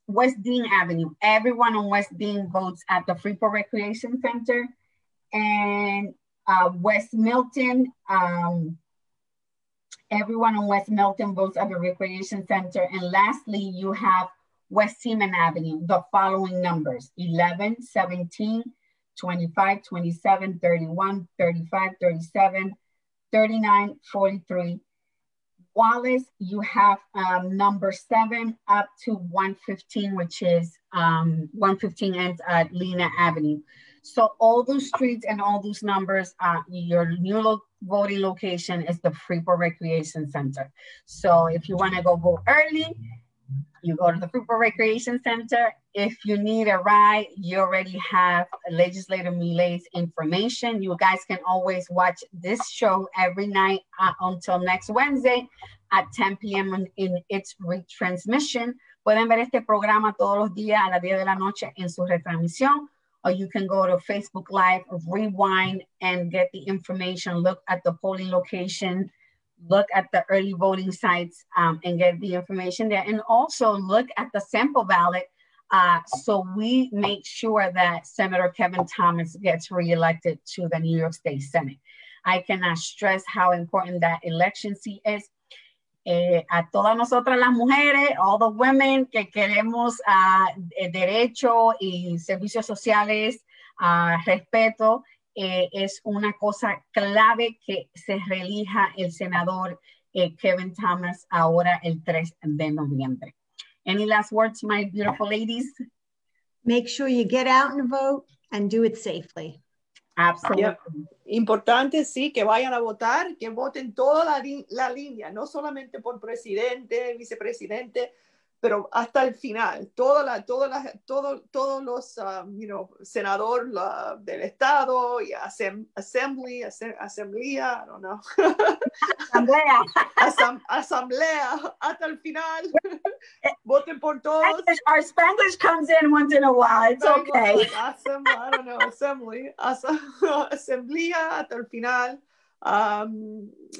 West Dean Avenue, everyone on West Dean votes at the Freeport Recreation Center. And West Milton, everyone on West Milton votes at the Recreation Center. And lastly, you have West Seaman Avenue, the following numbers: 11, 17, 25, 27, 31, 35, 37, 39, 43. Wallace, you have number 7 up to 115, which is 115 ends at Lena Avenue. So all those streets and all those numbers, your new voting location is the Freeport Recreation Center. So if you want to go vote early, you go to the Freeport Recreation Center. If you need a ride, you already have Legislator Mùle's information. You guys can always watch this show every night until next Wednesday at 10 p.m. in its retransmission. Pueden ver este programa todos los días a las 10 de la noche en su retransmisión. Or you can go to Facebook Live, rewind, and get the information, look at the polling location, look at the early voting sites, and get the information there. And also look at the sample ballot so we make sure that Senator Kevin Thomas gets reelected to the New York State Senate. I cannot stress how important that election seat is. A todas nosotras las mujeres, all the women que queremos derecho y servicios sociales, respeto, es una cosa clave que se reelija el senador Kevin Thomas ahora el 3 de noviembre. Any last words, my beautiful ladies? Make sure you get out and vote and do it safely. Absolutely. Yep. Importante, sí, que vayan a votar, que voten toda la línea, no solamente por presidente, vicepresidente, pero hasta el final, todos los senadores del estado y asamblea, I don't know. Asamblea, hasta el final. Voten por todos. Our Spanglish comes in once in a while. It's okay. I don't know, assembly. Asamblea hasta el final.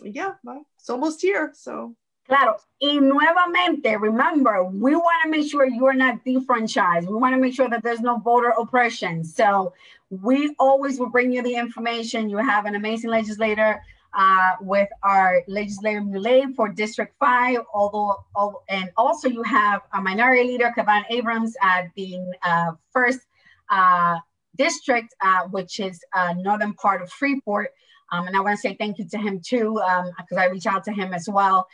It's almost here, so. Claro, y nuevamente, remember, we want to make sure you are not defranchised. We want to make sure that there's no voter oppression. So we always will bring you the information. You have an amazing legislator with our legislator Mùle for District 5, and also you have a minority leader, Cabana Abrams, at the first district, which is northern part of Freeport. And I want to say thank you to him too, because I reached out to him as well.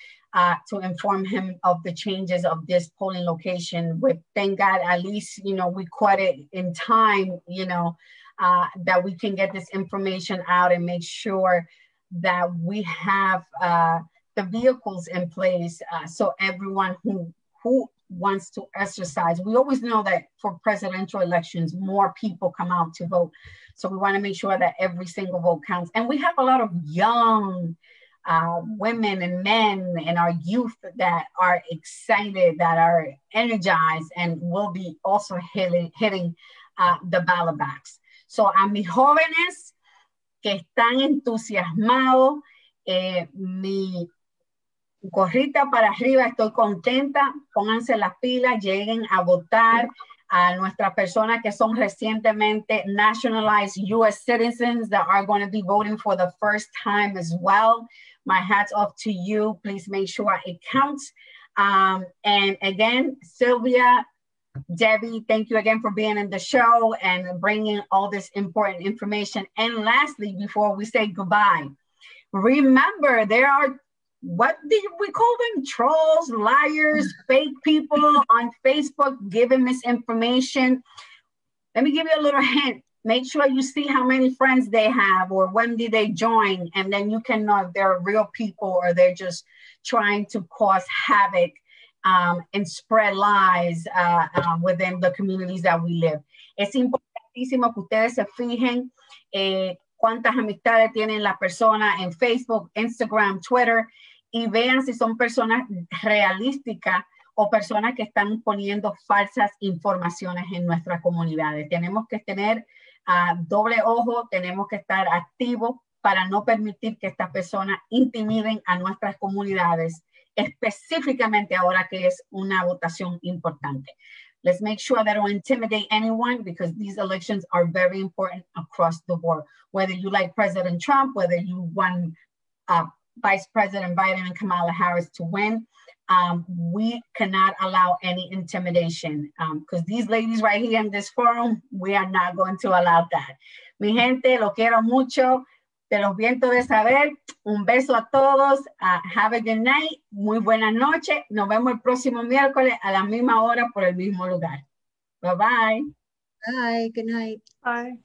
To inform him of the changes of this polling location. With, thank God, at least, we caught it in time, that we can get this information out and make sure that we have the vehicles in place. So everyone who wants to exercise, we always know that for presidential elections, more people come out to vote. So we want to make sure that every single vote counts. And we have a lot of young women and men and our youth that are excited, that are energized, and will be also hitting the ballot box. So a mis jóvenes que están entusiasmados, mi gorrita para arriba, estoy contenta, pónganse las pilas, lleguen a votar. A nuestras personas que son recientemente nationalized U.S. citizens that are going to be voting for the first time as well. My hat's off to you. Please make sure it counts. And again, Silvia, Debbie, thank you again for being in the show and bringing all this important information. And lastly, before we say goodbye, remember there are, what did we call them? Trolls, liars, fake people on Facebook giving misinformation. Let me give you a little hint. Make sure you see how many friends they have or when did they join, and then you can know if they're real people or they're just trying to cause havoc and spread lies within the communities that we live. Es importantísimo que ustedes se fijen cuántas amistades tienen las personas en Facebook, Instagram, Twitter, y vean si son personas realísticas o personas que están poniendo falsas informaciones en nuestras comunidades. Tenemos que tener doble ojo, tenemos que estar activos para no permitir que estas personas intimiden a nuestras comunidades, específicamente ahora que es una votación importante. Let's make sure that don't intimidate anyone, because these elections are very important across the board. Whether you like President Trump, whether you want Vice President Biden and Kamala Harris to win, we cannot allow any intimidation, because these ladies right here in this forum, we are not going to allow that. Mi gente, lo quiero mucho. De los vientos de saber, un beso a todos. Have a good night. Muy buenas noches. Nos vemos el próximo miércoles a la misma hora por el mismo lugar. Bye bye. Bye. Good night. Bye.